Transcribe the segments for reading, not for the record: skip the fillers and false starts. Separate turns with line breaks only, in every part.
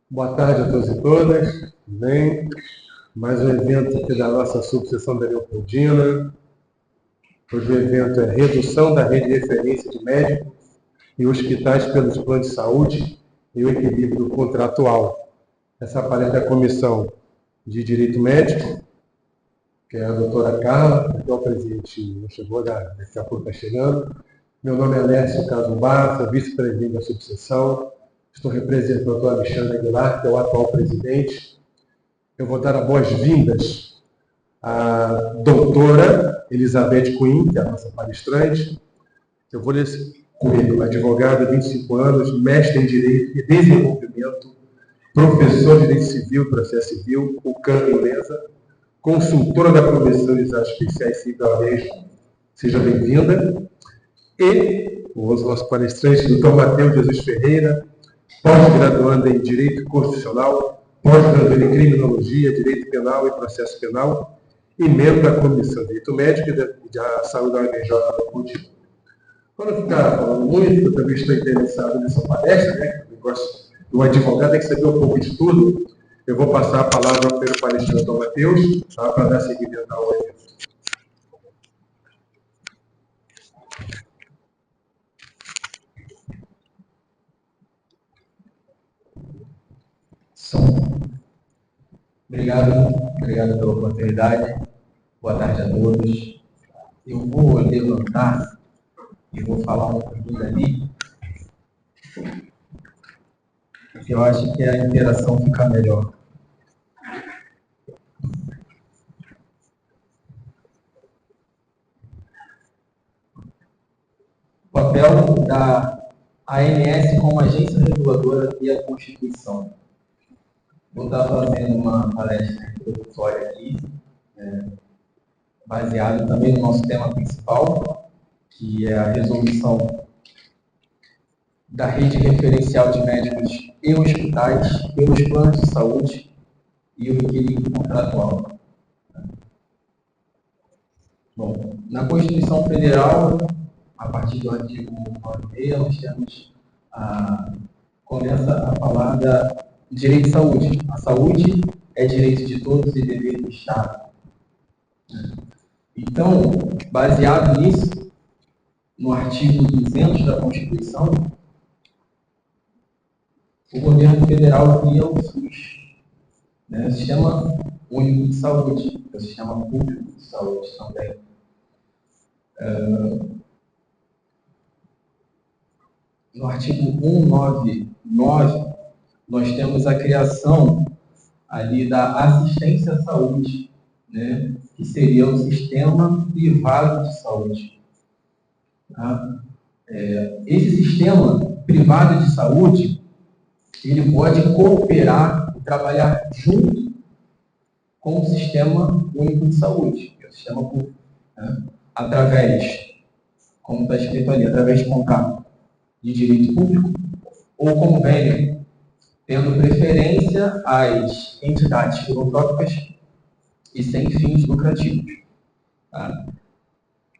Boa tarde a todos e todas. Tudo bem? Mais um evento aqui da nossa subseção da Leopoldina. Hoje o evento é Redução da Rede de Referência de Médicos e Hospitais pelos Planos de Saúde e o Equilíbrio Contratual. Essa aparece a Comissão de Direito Médico, que é a doutora Carla, que é o presidente, não chegou, daqui a pouco está chegando. Meu nome é Alessio Casumbar, sou vice-presidente da subseção. Estou representando o doutor Alexandre Aguilar, que é o atual presidente. Eu vou dar as boas-vindas à doutora Elizabeth Quinn, que é a nossa palestrante. Eu vou ler comigo, advogada, 25 anos, mestre em Direito e Desenvolvimento, professor de Direito Civil e Processo Civil, UCAM Inglesa, consultora da Comissão de Exames Especiais Civil Alejo. Seja bem-vinda. E o nosso palestrante, doutor Matheus Jesus Ferreira, pós-graduando em Direito Constitucional, pós-graduando em Criminologia, Direito Penal e Processo Penal, e membro da Comissão de Direito Médico e da Saúde da UNJ no Coutinho. Para não ficar falando muito, eu também estou interessado nessa palestra, né? O negócio do advogado tem que saber um pouco de tudo. Eu vou passar a palavra para o palestrante doutor Matheus, tá? Para dar seguimento ao evento.
Obrigado pela oportunidade. Boa tarde a todos. Eu vou levantar e vou falar um pouquinho dali, porque eu acho que a interação fica melhor. O papel da ANS como agência reguladora e a Constituição. Vou estar fazendo uma palestra introdutória aqui, baseado também no nosso tema principal, que é a resolução da rede referencial de médicos e hospitais pelos planos de saúde e o equilíbrio contratual. Bom, na Constituição Federal, a partir do artigo 9, nós temos começa a falar da direito de saúde. A saúde é direito de todos e dever do Estado. Então, baseado nisso, no artigo 200 da Constituição, o governo federal cria o SUS, o Sistema Único de Saúde, o Sistema Público de Saúde também. No artigo 199, nós temos a criação ali da assistência à saúde, que seria o sistema privado de saúde. Tá? Esse sistema privado de saúde, ele pode cooperar e trabalhar junto com o sistema único de saúde, que é o sistema público, através, como está escrito ali, através de contrato de direito público ou convênio, tendo preferência às entidades filantrópicas e sem fins lucrativos. Tá?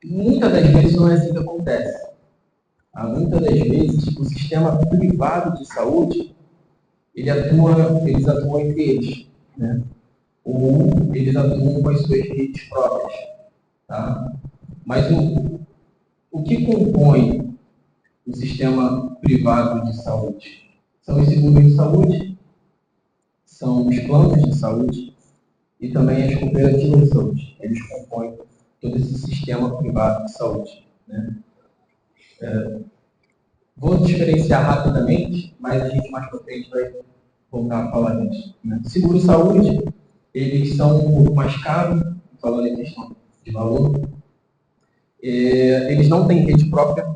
Muitas das vezes não é assim que acontece. Muitas das vezes o sistema privado de saúde, eles atuam entre eles, ou eles atuam com as suas redes próprias. Tá? Mas o que compõe o sistema privado de saúde? São os seguros de saúde, são os planos de saúde e também as cooperativas de saúde. Eles compõem todo esse sistema privado de saúde. Vou diferenciar rapidamente, mas a gente mais para frente vai voltar a falar disso. Seguro de saúde, eles são um pouco mais caros, falando em questão de valor. Eles não têm rede própria,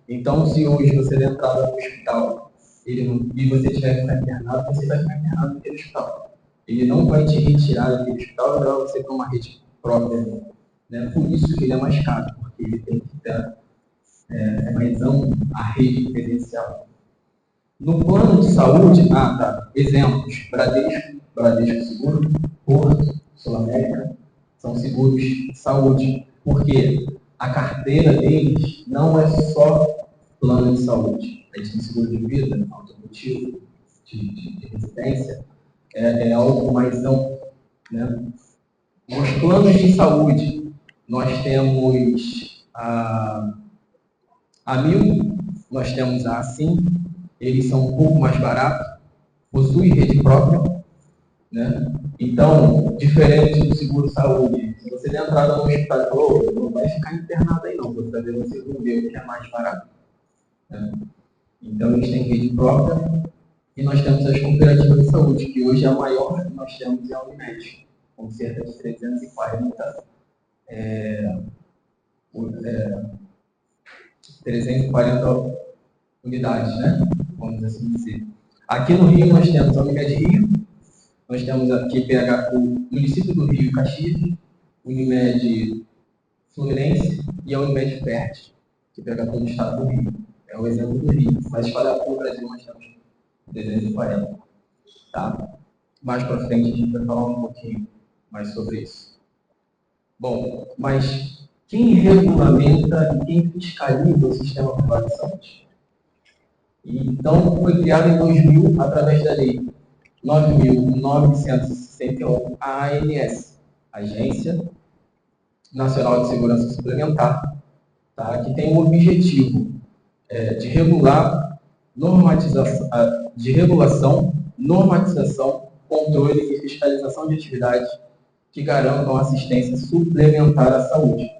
Então, se hoje você entrar no hospital e você tiver que ficar internado, você vai ficar internado naquele hospital. Ele não vai te retirar daquele hospital e levar você para uma rede própria. Por isso que ele é mais caro, porque ele tem que ter mais amplo a rede credencial. No plano de saúde, exemplos, Bradesco Seguro, Porto, Sul América, são seguros de saúde, porque a carteira deles não é só plano de saúde. Eles têm seguro de vida, automotivo, de residência é algo mais amplo, né? Nos planos de saúde, nós temos a Mil, nós temos a Assim, eles são um pouco mais baratos, possuem rede própria, né? Então, diferente do seguro-saúde, se você der entrada no hospital e falou, não vai ficar internado aí não, você vai ver o seguro meu que é mais barato, né? Então, eles têm rede própria e nós temos as cooperativas de saúde, que hoje é a maior que nós temos é a Unimed, com cerca de 340 unidades, né? Vamos assim dizer. Aqui no Rio nós temos a Unimed Rio, nós temos aqui o município do Rio e Caxias, Unimed Fluminense e a Unimed Perte, que pega todo o estado do Rio. É o exemplo do Rio, mas espalhado pelo Brasil nós temos 340. Tá? Mais para frente a gente vai falar um pouquinho mais sobre isso. Bom, mas quem regulamenta e quem fiscaliza o sistema privado de saúde? Então, foi criado em 2000 através da Lei 9.961, a ANS, Agência Nacional de Segurança Suplementar, tá? Que tem o objetivo de regulação, normatização, controle e fiscalização de atividades que garantam assistência suplementar à saúde.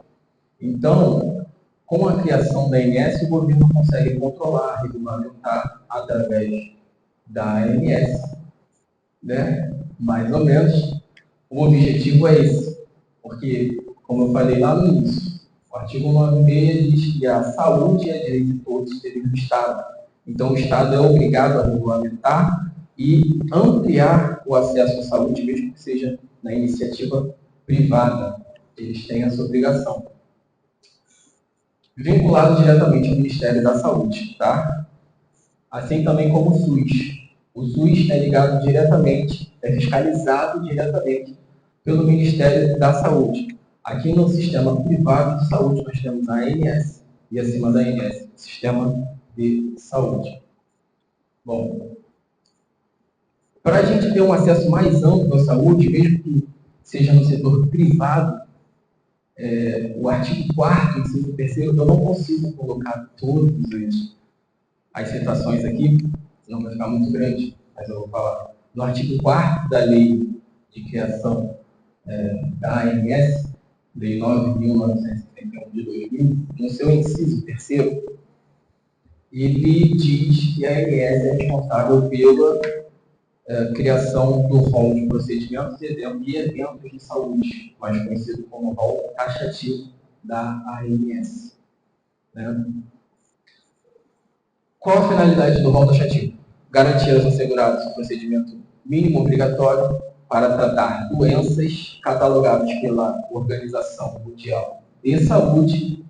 Então, com a criação da ANS, o governo consegue controlar, regulamentar através da ANS, né? Mais ou menos. O objetivo é esse, porque, como eu falei lá no início, o artigo 96 diz que a saúde é direito de todos, direito do Estado. Então, o Estado é obrigado a regulamentar e ampliar o acesso à saúde, mesmo que seja na iniciativa privada. Eles têm essa obrigação. Vinculado diretamente ao Ministério da Saúde, tá? Assim também como o SUS. O SUS é ligado diretamente, é fiscalizado diretamente pelo Ministério da Saúde. Aqui no sistema privado de saúde nós temos a ANS e acima da ANS, o Sistema de Saúde. Bom, para a gente ter um acesso mais amplo à saúde, mesmo que seja no setor privado, o artigo 4º, inciso 3º, eu não consigo colocar todas as citações aqui, senão vai ficar muito grande, mas eu vou falar. No artigo 4º da Lei de Criação da ANS, Lei 9.931 de 2000, no seu inciso 3º, ele diz que a ANS é responsável pela criação do rol de procedimentos e eventos de saúde, mais conhecido como rol taxativo da ANS. Né? Qual a finalidade do rol taxativo? Garantir aos assegurados o procedimento mínimo obrigatório para tratar doenças catalogadas pela Organização Mundial de Saúde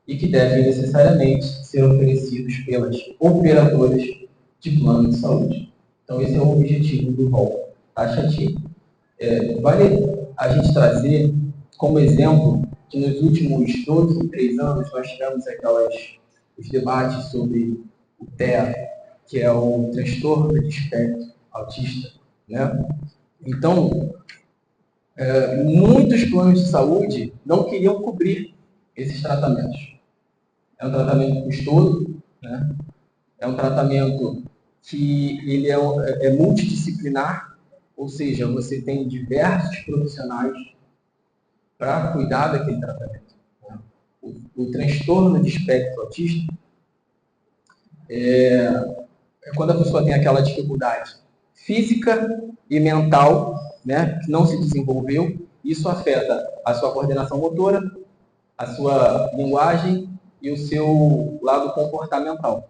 e que devem necessariamente ser oferecidos pelas operadoras de plano de saúde. Então, esse é o objetivo do rol taxativo. Vale a gente trazer como exemplo que nos últimos 2 ou 3 anos nós tivemos os debates sobre o TEA, que é o transtorno de espectro autista, né? Então, muitos planos de saúde não queriam cobrir esses tratamentos. É um tratamento custoso, né? É um tratamento que ele é multidisciplinar, ou seja, você tem diversos profissionais para cuidar daquele tratamento. Né? O transtorno de espectro autista é quando a pessoa tem aquela dificuldade física e mental, né, que não se desenvolveu. Isso afeta a sua coordenação motora, a sua linguagem e o seu lado comportamental.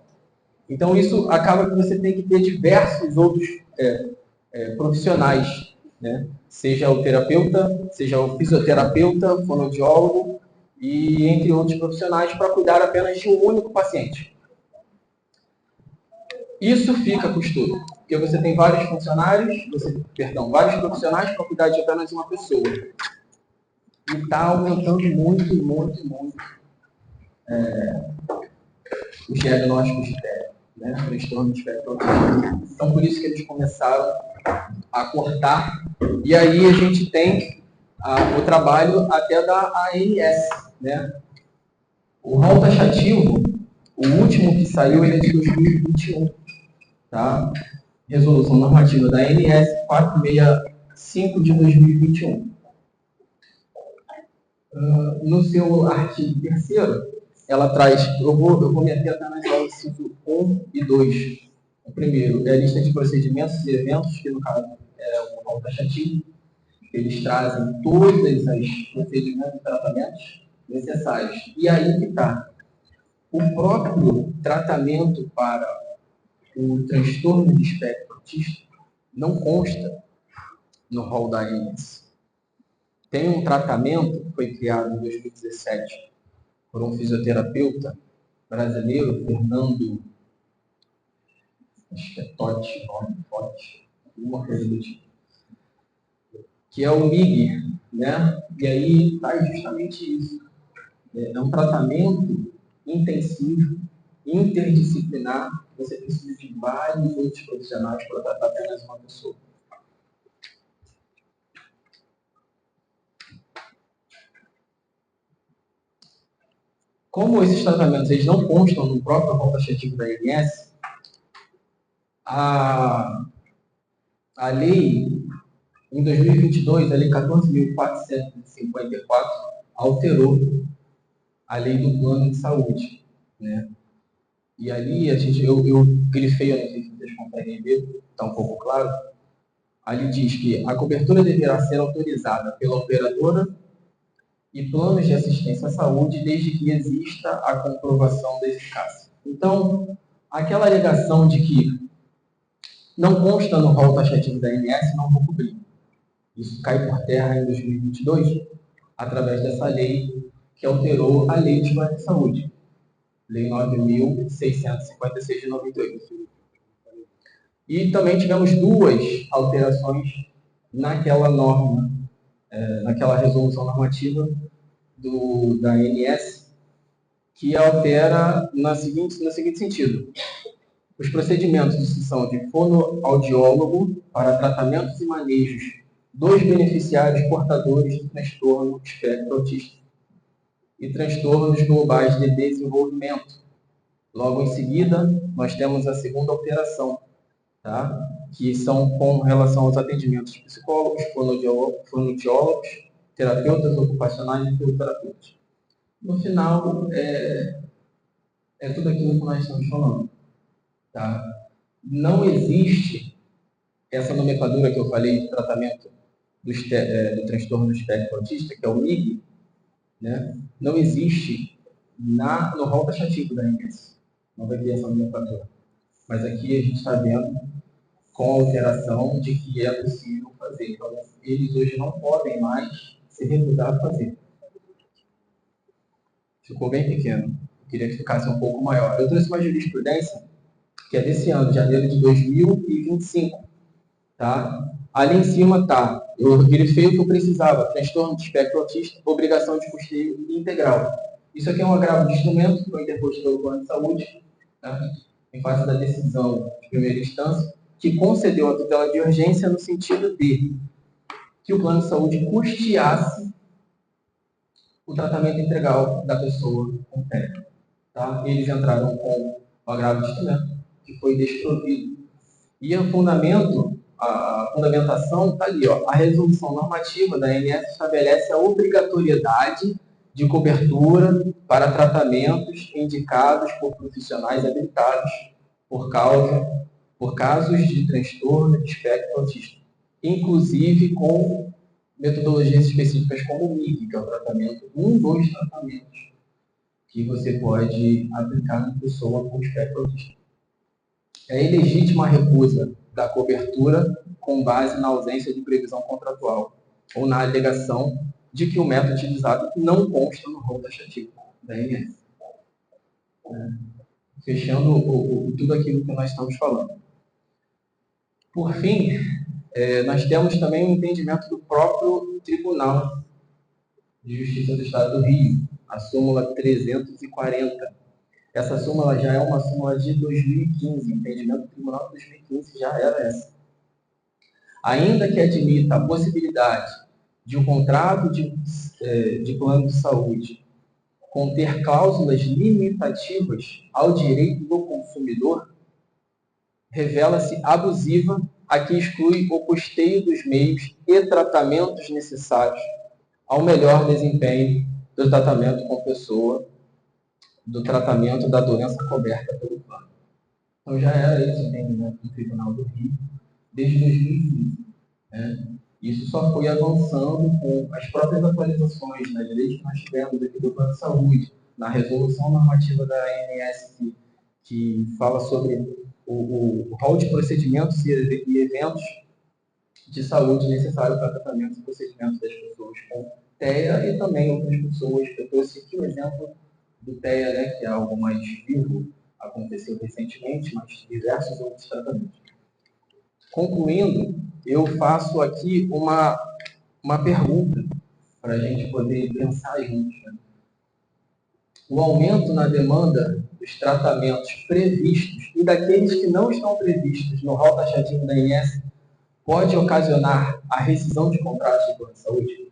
Então, isso acaba que você tem que ter diversos outros profissionais, né? Seja o terapeuta, seja o fisioterapeuta, fonoaudiólogo e entre outros profissionais para cuidar apenas de um único paciente. Isso fica custoso, porque você tem vários vários profissionais para cuidar de apenas uma pessoa. E está aumentando muito os diagnósticos né? Transtorno de espectro autista. Então, por isso que eles começaram a cortar. E aí a gente tem o trabalho até da ANS, né? O rol taxativo, o último que saiu, ele é de 2021, tá? Resolução normativa da ANS 465 de 2021. No seu artigo 3º, ela traz, eu vou me atentar nas aulas 1 e 2. O primeiro é a lista de procedimentos e eventos, que no caso é o rol taxativo. Eles trazem todos os procedimentos e tratamentos necessários. E aí que está. O próprio tratamento para o transtorno de espectro autista não consta no rol da ANS. Tem um tratamento que foi criado em 2017 por um fisioterapeuta brasileiro, Fernando, acho que é Totti, alguma coisa do tipo, que é o MIG, né? E aí faz justamente isso. É um tratamento intensivo, interdisciplinar. Você precisa de vários outros profissionais para tratar apenas uma pessoa. Como esses tratamentos eles não constam no próprio rol taxativo da ANS, a lei, em 2022, a lei 14.454, alterou a lei do plano de saúde, né? E ali, eu grifei, eu não sei se vocês conseguem ver, está um pouco claro. Ali diz que a cobertura deverá ser autorizada pela operadora e planos de assistência à saúde, desde que exista a comprovação da eficácia. Então, aquela alegação de que não consta no rol taxativo da ANS, não vou cobrir. Isso cai por terra em 2022, através dessa lei que alterou a Lei de Plano de Saúde, Lei 9.656 de 98. E também tivemos duas alterações naquela norma, naquela resolução normativa da ANS, que altera no seguinte sentido. Os procedimentos são de fonoaudiólogo para tratamentos e manejos dos beneficiários portadores do transtorno espectro autista e transtornos globais de desenvolvimento. Logo em seguida, nós temos a segunda alteração, tá? Que são com relação aos atendimentos de psicólogos, fonoaudiólogos, terapeutas ocupacionais e fisioterapeutas. No final, é tudo aquilo que nós estamos falando. Tá? Não existe essa nomenclatura que eu falei de tratamento do transtorno do espectro autista, que é o MIG, né? Não existe no rol taxativo da ANS. Não vai ter essa nomenclatura. Mas aqui a gente está vendo com a alteração de que é possível fazer. Então, eles hoje não podem mais se recusar a fazer. Ficou bem pequeno. Eu queria que ficasse um pouco maior. Eu trouxe uma jurisprudência que é desse ano, janeiro de 2025. Tá? Ali em cima tá, eu grifei o que eu precisava, transtorno de espectro autista, obrigação de custeio integral. Isso aqui é um agravo de instrumento que foi interposto pelo plano de saúde, tá? Em face da decisão de primeira instância, que concedeu a tutela de urgência no sentido de que o plano de saúde custeasse o tratamento integral da pessoa com TEA. Tá? Eles entraram com o agravo de instrumento, que foi desprovido. E a fundamentação está ali. Ó. A resolução normativa da ANS estabelece a obrigatoriedade de cobertura para tratamentos indicados por profissionais habilitados por casos de transtorno de espectro autista, inclusive com metodologias específicas como o MIG, que é o tratamento, um dos tratamentos que você pode aplicar na pessoa com espectro autista. É ilegítima a recusa da cobertura com base na ausência de previsão contratual ou na alegação de que o método utilizado não consta no rol taxativo da ANS. Fechando tudo aquilo que nós estamos falando. Por fim, nós temos também um entendimento do próprio Tribunal de Justiça do Estado do Rio, a súmula 340, Essa súmula já é uma súmula de 2015, entendimento do Tribunal de 2015 já era essa. Ainda que admita a possibilidade de um contrato de plano de saúde conter cláusulas limitativas ao direito do consumidor, revela-se abusiva a que exclui o custeio dos meios e tratamentos necessários ao melhor desempenho do tratamento com pessoa, do tratamento da doença coberta pelo plano. Então já era esse entendimento do Tribunal do Rio desde 2015. Né? Isso só foi avançando com as próprias atualizações nas leis que nós tivemos aqui do plano de saúde, na resolução normativa da ANS que fala sobre o rol de procedimentos e eventos de saúde necessários para tratamento e procedimentos das pessoas com TEA e também outras pessoas. Eu trouxe aqui o exemplo do TEA, né, que é algo mais vivo, aconteceu recentemente, mas diversos outros tratamentos. Concluindo, eu faço aqui uma pergunta para a gente poder pensar juntos. Né? O aumento na demanda dos tratamentos previstos e daqueles que não estão previstos no rol taxativo da ANS pode ocasionar a rescisão de contratos de plano de saúde?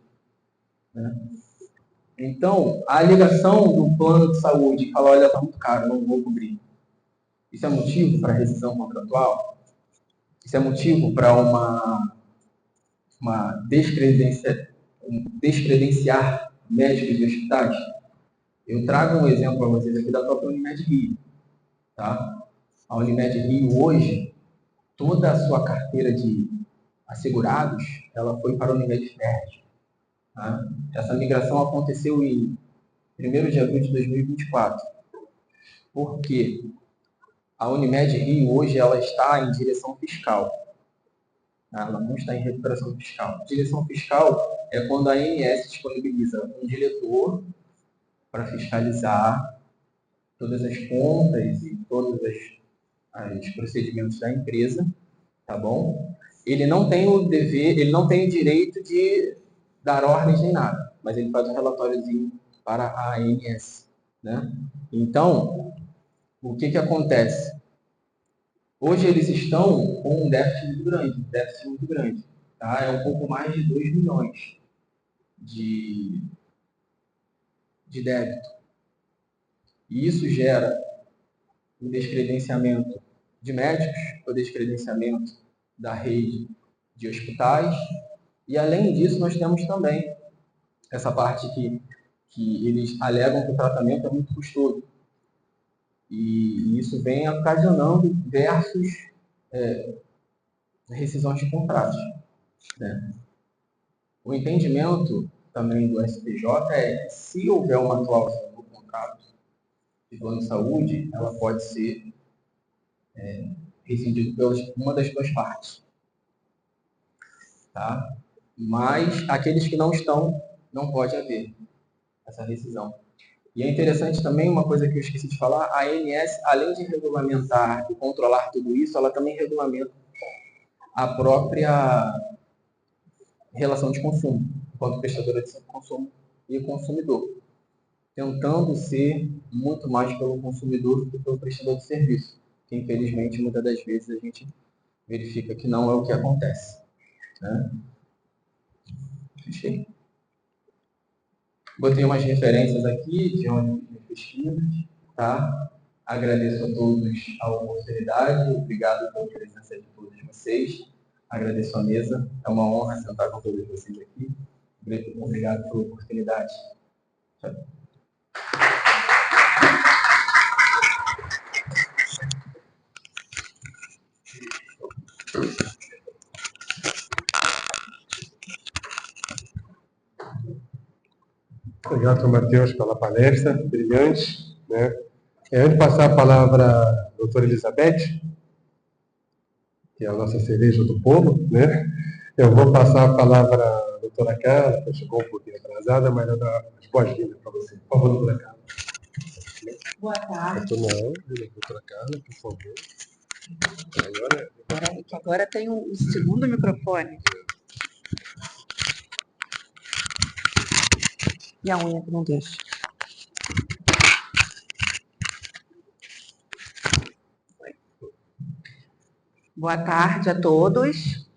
Né? Então, a alegação do plano de saúde fala, olha, está muito caro, não vou cobrir. Isso é motivo para rescisão contratual? Isso é motivo para uma descredenciar médicos de hospitais? Eu trago um exemplo para vocês aqui da própria Unimed Rio. Tá? A Unimed Rio hoje, toda a sua carteira de assegurados, ela foi para a Unimed Ferres. Tá? Essa migração aconteceu em 1º de abril de 2024. Por quê? A Unimed Rio hoje ela está em direção fiscal. Ela não está em recuperação fiscal. Direção fiscal é quando a ANS disponibiliza um diretor para fiscalizar todas as contas e todos os procedimentos da empresa, tá bom? Ele não tem o dever, ele não tem o direito de dar ordens nem nada, mas ele faz um relatóriozinho para a ANS, né? Então, o que acontece? Hoje eles estão com um déficit muito grande, tá? É um pouco mais de 2 milhões de débito. E isso gera o descredenciamento de médicos, o descredenciamento da rede de hospitais, e além disso nós temos também essa parte que eles alegam que o tratamento é muito custoso. E isso vem ocasionando diversos rescisões de contratos. Né? O entendimento também do STJ é que se houver uma cláusula no contrato de plano de saúde, ela pode ser rescindida por uma das duas partes. Tá? Mas aqueles que não estão, não pode haver essa rescisão. E é interessante também, uma coisa que eu esqueci de falar, a ANS, além de regulamentar e controlar tudo isso, ela também regulamenta a própria relação de consumo, enquanto prestadora de consumo e consumidor, tentando ser muito mais pelo consumidor do que pelo prestador de serviço, que infelizmente muitas das vezes a gente verifica que não é o que acontece. Né? Fechei. Botei umas referências aqui de onde fiz pesquisas, tá? Agradeço a todos a oportunidade, obrigado pela presença de todos vocês, agradeço a mesa, é uma honra sentar com todos vocês aqui, obrigado pela oportunidade. Tchau.
Obrigado, Matheus, pela palestra, brilhante. Né? Antes de passar a palavra à doutora Elizabeth, que é a nossa cereja do povo, né? Eu vou passar a palavra à doutora Carla, que chegou um pouquinho atrasada, mas ela dá as boas-vindas para você. Por favor, doutora Carla.
Boa tarde.
Doutora Carla, por favor.
Agora tem o segundo microfone. E a unha que não deixa. Boa tarde a todos.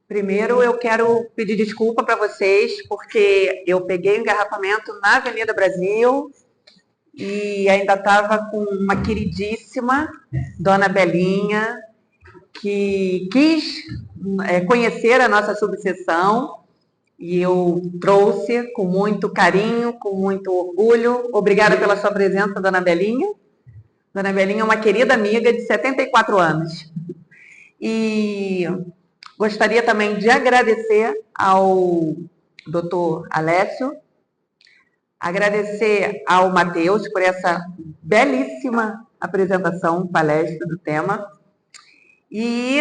Primeiro, eu quero pedir desculpa para vocês, porque eu peguei o engarrafamento na Avenida Brasil e ainda estava com uma queridíssima, Dona Belinha, que quis conhecer a nossa subseção e eu trouxe com muito carinho, com muito orgulho. Obrigada pela sua presença, Dona Belinha. Dona Belinha é uma querida amiga de 74 anos. E gostaria também de agradecer ao doutor Alessio, agradecer ao Matheus por essa belíssima apresentação, palestra do tema, e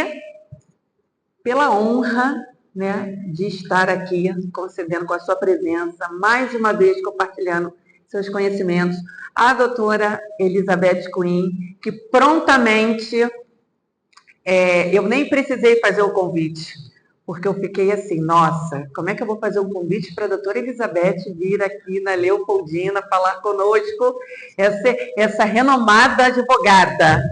pela honra, né, de estar aqui, concedendo com a sua presença, mais uma vez compartilhando seus conhecimentos, a doutora Elizabeth Quinn, que prontamente, eu nem precisei fazer o convite, porque eu fiquei assim, nossa, como é que eu vou fazer um convite para a doutora Elizabeth vir aqui na Leopoldina falar conosco, essa renomada advogada?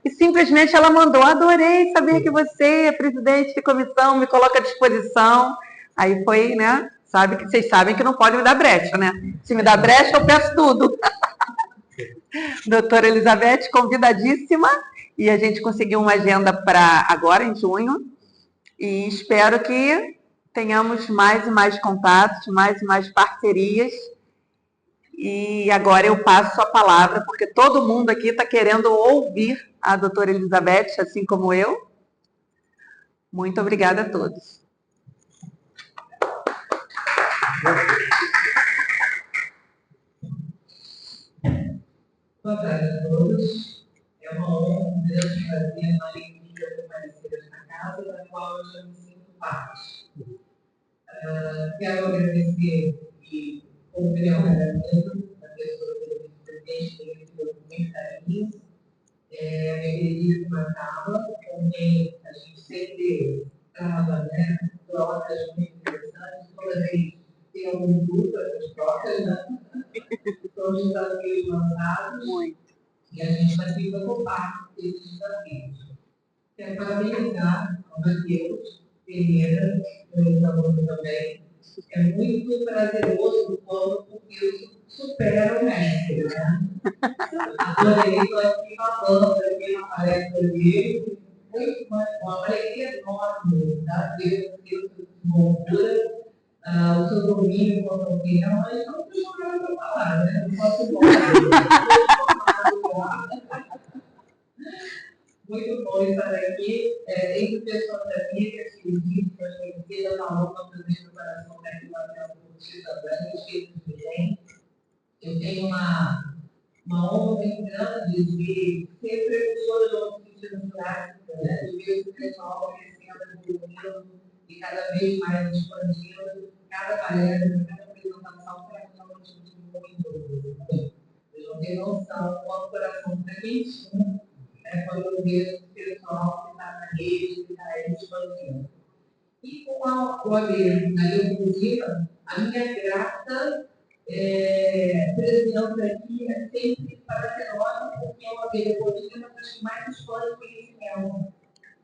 E simplesmente ela mandou, adorei saber que você é presidente de comissão, me coloca à disposição. Aí foi, né? Vocês sabem que não pode me dar brecha, né? Se me dá brecha, eu peço tudo. Doutora Elizabeth, convidadíssima, e a gente conseguiu uma agenda para agora, em junho, e espero que tenhamos mais e mais contatos, mais e mais parcerias. E agora eu passo a palavra, porque todo mundo aqui está querendo ouvir a doutora Elizabeth, assim como eu. Muito obrigada a todos.
Boa tarde a todos. É uma honra, um grande prazer, uma alegria comparecer na casa, da qual eu já me sinto parte. Quero agradecer e cumprir o pagamento da pessoa que presidente, que me deu muito carinho, a minha queridíssima Carla, com quem a gente sempre trava, né, trocas muito interessantes, toda vez tem algum grupo, essas trocas, né? São desafios lançados.
Muito.
E a gente vai se preocupar com esses desafios. Quero parabenizar ao Matheus Pereira, meu aluno também. É muito prazeroso quando eu supero o mestre, né? Adorei, estou aqui falando aqui na palestra dele. Uma alegria enorme, tá? Ver o seu desenvoltura, o seu domínio quanto ao tema, mas não estou jogando para falar, né? Não posso muito bom estar aqui, entre pessoas amigas, queridas, conhecidas, na honra também do coração da Irmã Curtida Branca, cheio de bem. Eu tenho uma honra bem grande de ser precursora do Oficina Jurássica, né? De ver o pessoal crescendo, evoluindo e cada vez mais expandindo, cada palestra, cada apresentação, para realmente muito. Eu não tenho noção, o coração está quentinho, quando eu vejo o pessoal que está na rede, que está expandindo. E com a OAB na Leopoldina, a minha grata presença aqui é sempre prazerosa, porque a OAB Leopoldina é uma das que mais expõe conhecimento.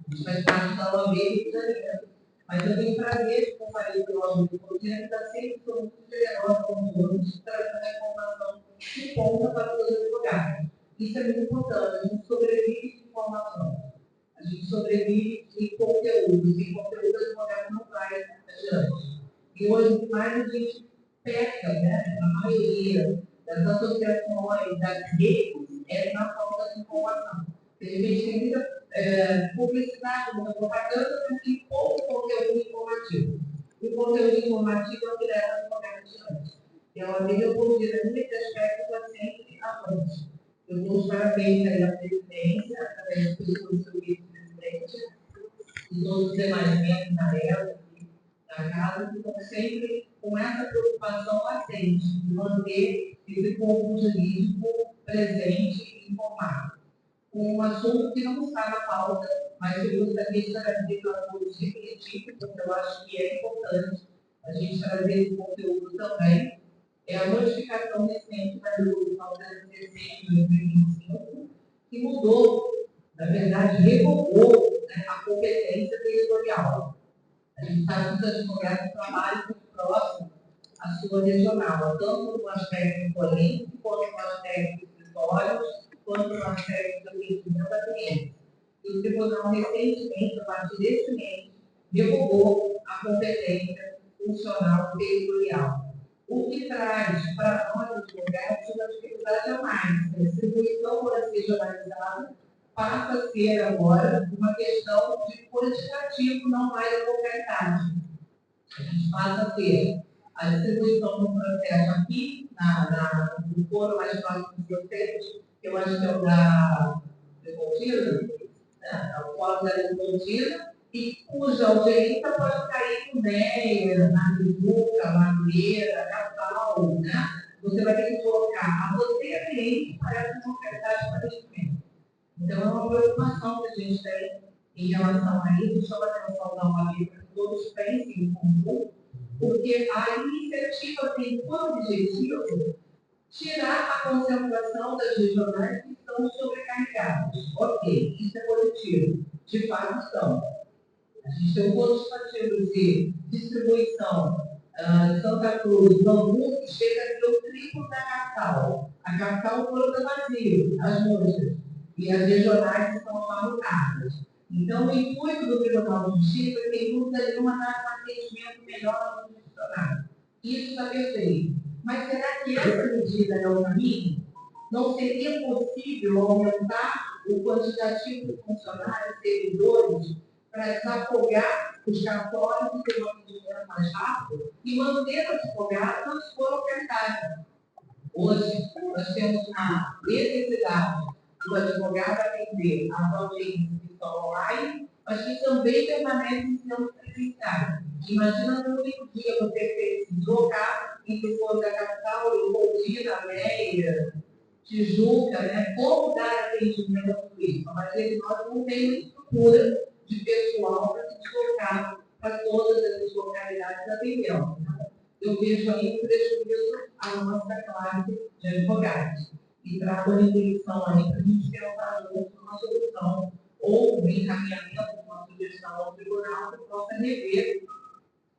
A gente faz parte da OAB de Janeiro. Mas eu tenho prazer de comparecer com a OAB Leopoldina, que está sempre muito generosa com os outros, trazendo a informação de ponta para todos os lugares. Isso é muito importante, a gente sobrevive de informação, a gente sobrevive de conteúdo, sem conteúdo a advogado não vai adiante. E hoje, mais a gente peca, né, a maioria das associações, das redes, é na falta de informação. A gente tem muita publicidade, muita propaganda, mas tem pouco conteúdo informativo. E o conteúdo informativo é o que leva a advogado adiante. E a OAB Leopoldina, nesse aspecto, está sempre avante. Eu dou os parabéns à presidência, através do seu vice-presidente, e todos os demais membros da ELA, da casa, que estão sempre com essa preocupação latente de manter esse corpo jurídico presente e informado. Um assunto que não está na pauta, mas eu gostaria de trazer para o científico, porque eu acho que é importante a gente trazer esse conteúdo também. É a modificação recente da Resolução 316 de 2025, que mudou, na verdade, revogou, né, a competência territorial. A gente sabe que os advogados trabalham muito próximo à sua regional, tanto no aspecto forense, quanto no aspecto de escritórios, quanto no aspecto do atendimento da cliente. E o tribunal, recentemente, a partir desse mês, divulgou a competência funcional territorial. O que traz para nós, advogados, uma dificuldade a mais. A distribuição por regionalizada passa a ser agora uma questão de quantitativo, não mais a localidade. A gente passa a ter a distribuição do processo aqui, no foro mais próximo de vocês, que eu acho que é o da Leopoldina, né? O fórum da Leopoldina, e cuja audiência pode cair no Meia, na Tijuca, Madureira, Natal, né? Você vai ter que colocar a você a cliente para essa localidade para investimento. Então, é uma preocupação que a gente tem em relação a isso, chama a atenção da OAB para que todos pensem em comum, porque a iniciativa tem como objetivo tirar a concentração das regionais que estão sobrecarregadas. Ok, isso é positivo. De fato, estão. A gente tem um quantitativo de distribuição de Santa Cruz, Bangu, que chega a ser o triplo da capital. A capital toda está vazia, as músicas. E as regionais estão abarrotadas. Então, o intuito do Tribunal de Justiça é que dúvida nenhuma dar um atendimento melhor aos funcionários. Isso está perfeito. Mas será que essa medida é o caminho? Não seria possível aumentar o quantitativo de funcionários, servidores, para desafogar os cartórios e ter um atendimento mais rápido e manter os advogados na sua localidade? Hoje, nós temos uma necessidade do advogado atender as audiências que estão online, mas que também permanecem sendo presenciais. Imagina no único dia você ter que se deslocar entre o foro da capital, Leopoldina, Meia, Tijuca, né? Como dar atendimento a tudo isso? A maioria de nós não tem uma estrutura de pessoal para se deslocar para todas as localidades atendendo. Então, eu vejo aí um prejuízo à nossa classe de advogados. E trago a intenção aí para a gente pensar junto uma solução ou um encaminhamento, uma sugestão ao tribunal que possa rever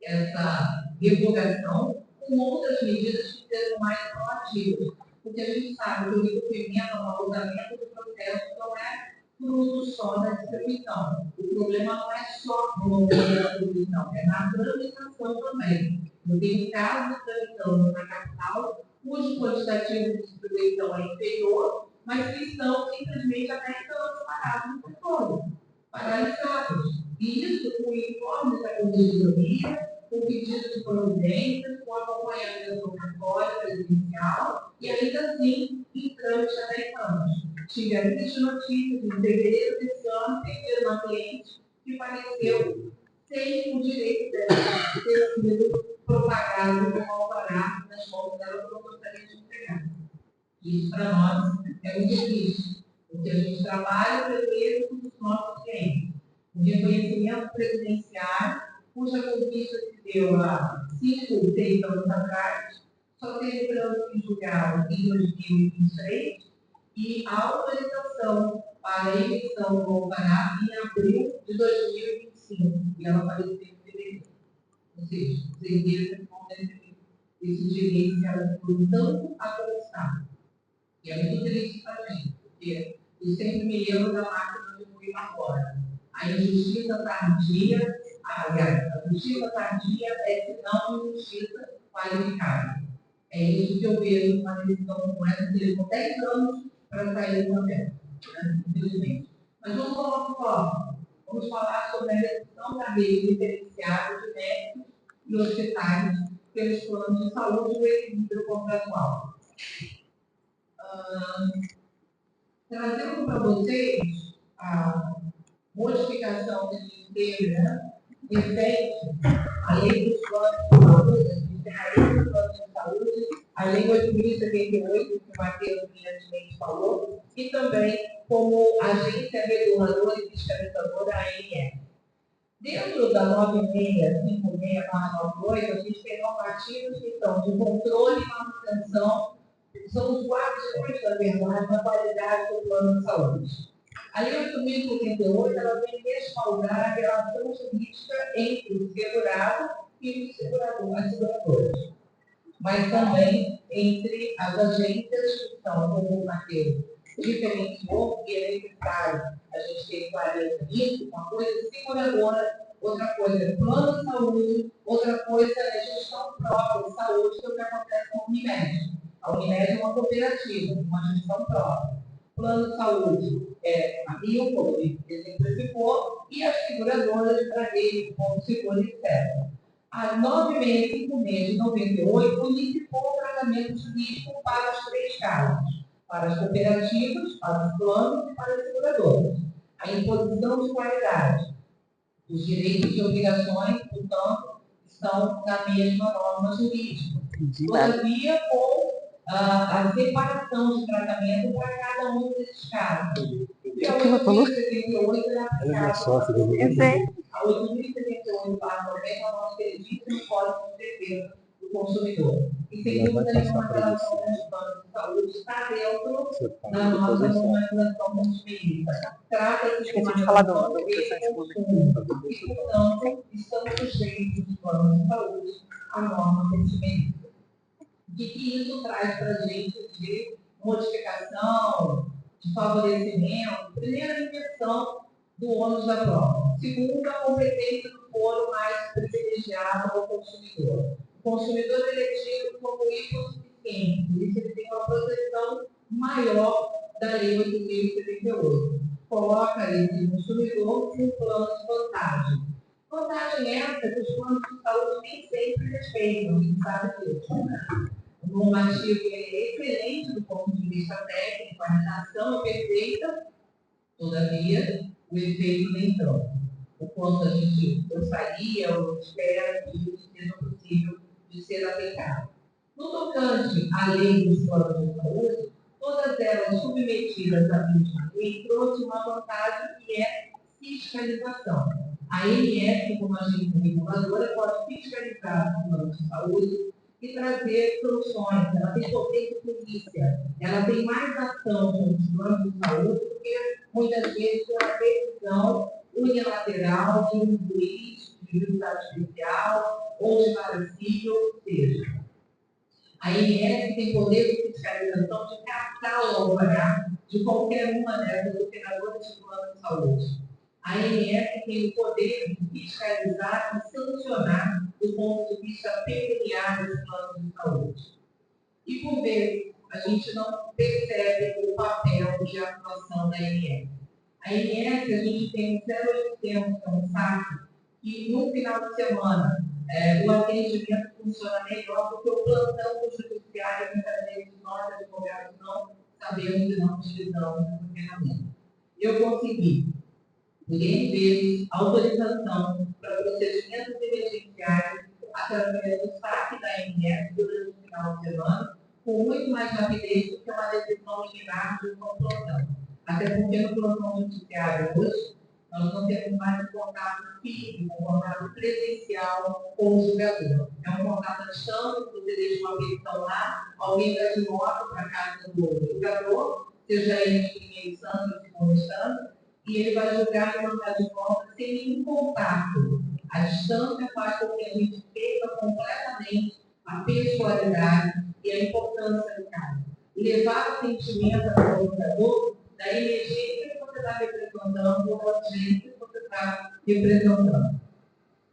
essa revogação com outras medidas que sejam mais proativas. Porque a gente sabe que o recebimento, o alongamento do processo não é fruto só da distribuição. O problema não é só no momento da distribuição, é na tramitação também. Eu tenho casos tramitando na capital, cujo quantitativo de distribuição é inferior, mas que estão simplesmente até então parados no setor, paralisados. E isso com informes da Condidoria, com pedido de providências, com acompanhamento do cartório presidencial, e ainda assim, em trâmite há 10 anos. Tive a triste notícia de, em fevereiro desse ano, ter uma cliente que faleceu sem o direito dela ter sido propagado como alvará nas mãos dela que eu gostaria de entregar. Isso, para nós, é muito triste, porque a gente trabalha primeiro com os nossos clientes. O reconhecimento presidenciário, cuja conquista se deu há 5, 6 anos atrás, só teve trânsito em julgado em 2023 e a autorização para a emissão do alvará em abril de 2025. E ela faleceu em fevereiro. Ou seja, os herdeiros vão receber esse direito que ela foi tanto a conquistar. E é muito triste para a gente, porque eu sempre me lembro da máquina de moer agora. A injustiça tardia, aliás, a justiça tardia é sinal de injustiça qualificada. É isso que eu vejo numa decisão como essa, que levou 10 anos para sair do papel, né? Infelizmente. Mas vamos falar por fora. Vamos falar sobre a redução da rede diferenciada de médicos e hospitais pelos planos de saúde e o equilíbrio contratual. Trazendo para vocês a modificação que a gente teve, né? Recente, a lei dos planos de saúde, a lei dos planos de saúde, a lei 8.078, que o Matheus brilhantemente falou, e também como agência reguladora e fiscalizadora, a ANS. Dentro da 9656/98, a gente tem normativas que são de controle e manutenção, são os guardiões, na verdade, da qualidade do plano de saúde. A Lei 8.078, ela vem respaldar a relação jurídica entre o segurado e o segurador, as seguradoras, mas também entre as agências que estão, como o Matheus diferenciou, e é necessário a gente ter clareza nisso, uma coisa é seguradora, outra coisa é plano de saúde, outra coisa é gestão própria de saúde, que é o que acontece com a Unimed. A Unimed é uma cooperativa, uma gestão própria. Plano de saúde é a Rio, como ele exemplificou, e as seguradoras para ele, como seguro, etc. A 9.656 de 98 unificou o tratamento jurídico para os 3 casos, para as cooperativas, para os planos e para as seguradoras. A imposição de qualidade, os direitos e obrigações, portanto, estão na mesma norma jurídica. Todavia, com a separação de tratamento para cada um desses casos. E a 8.078 é aplicada a 8.078 para 90 a nossa acredita no Código de Defesa do Consumidor. E sem dúvida nenhuma, a relação com os planos de saúde está dentro da nossa normatização consumidista. Trata-se de uma relação de consumo. E, portanto, estamos sujeitos dos planos de saúde à norma consumidista. O que isso traz para a gente de modificação, de favorecimento? Primeiro, a inversão do ônus da prova. Segundo, a competência do foro mais privilegiado ao consumidor. O consumidor ele é tido como hipossuficiente, por isso ele tem uma proteção maior da Lei 8.078. Coloca esse consumidor em um plano de vantagem. Vantagem essa que os planos de saúde nem sempre respeitam, a gente sabe disso. O normativo é excelente do ponto de vista técnico, a redação é perfeita, todavia, o efeito nem tanto. O quanto a gente gostaria ou espera que isso seja possível de ser aplicado. No tocante à lei dos planos de saúde, todas elas submetidas à mesma lei trouxe uma vantagem que é fiscalização. A ANS, como agente reguladora, pode fiscalizar os planos de saúde e trazer soluções. Ela tem poder de polícia, ela tem mais ação com os planos de saúde do que muitas vezes uma decisão unilateral de um juiz, de juizado especial ou de vara civil, ou seja, a ANS tem poder de fiscalização de captar o alvará de qualquer uma dessas operadoras de plano de saúde. A ANS tem o poder de fiscalizar e sancionar do ponto de vista pecuniário dos planos de saúde. E, por vezes, a gente não percebe o papel de atuação da ANS. A ANS, a gente tem um 0800, que é um saque, que no final de semana o atendimento funciona melhor do que o plantão do judiciário, muitas vezes nós, advogados, não sabemos e não utilizamos essa ferramenta. Eu consegui, N vezes, autorização para procedimentos emergenciais através do saque da ANS durante o final de semana, com muito mais rapidez do que uma decisão liminar de um plantão. Até porque no plantão judiciário hoje, nós não temos mais um contato físico, um contato presencial com o julgador. É um contato à distância, você deixa uma petição lá, alguém vai de moto para a casa do julgador, seja ele de primeira instância ou de segunda instância, e ele vai julgar e mandar de volta sem nenhum contato. A distância faz com que a gente perca completamente a pessoalidade e a importância do caso. Levar o sentimento até o julgador da emergência que você está representando ou da urgência que você está representando.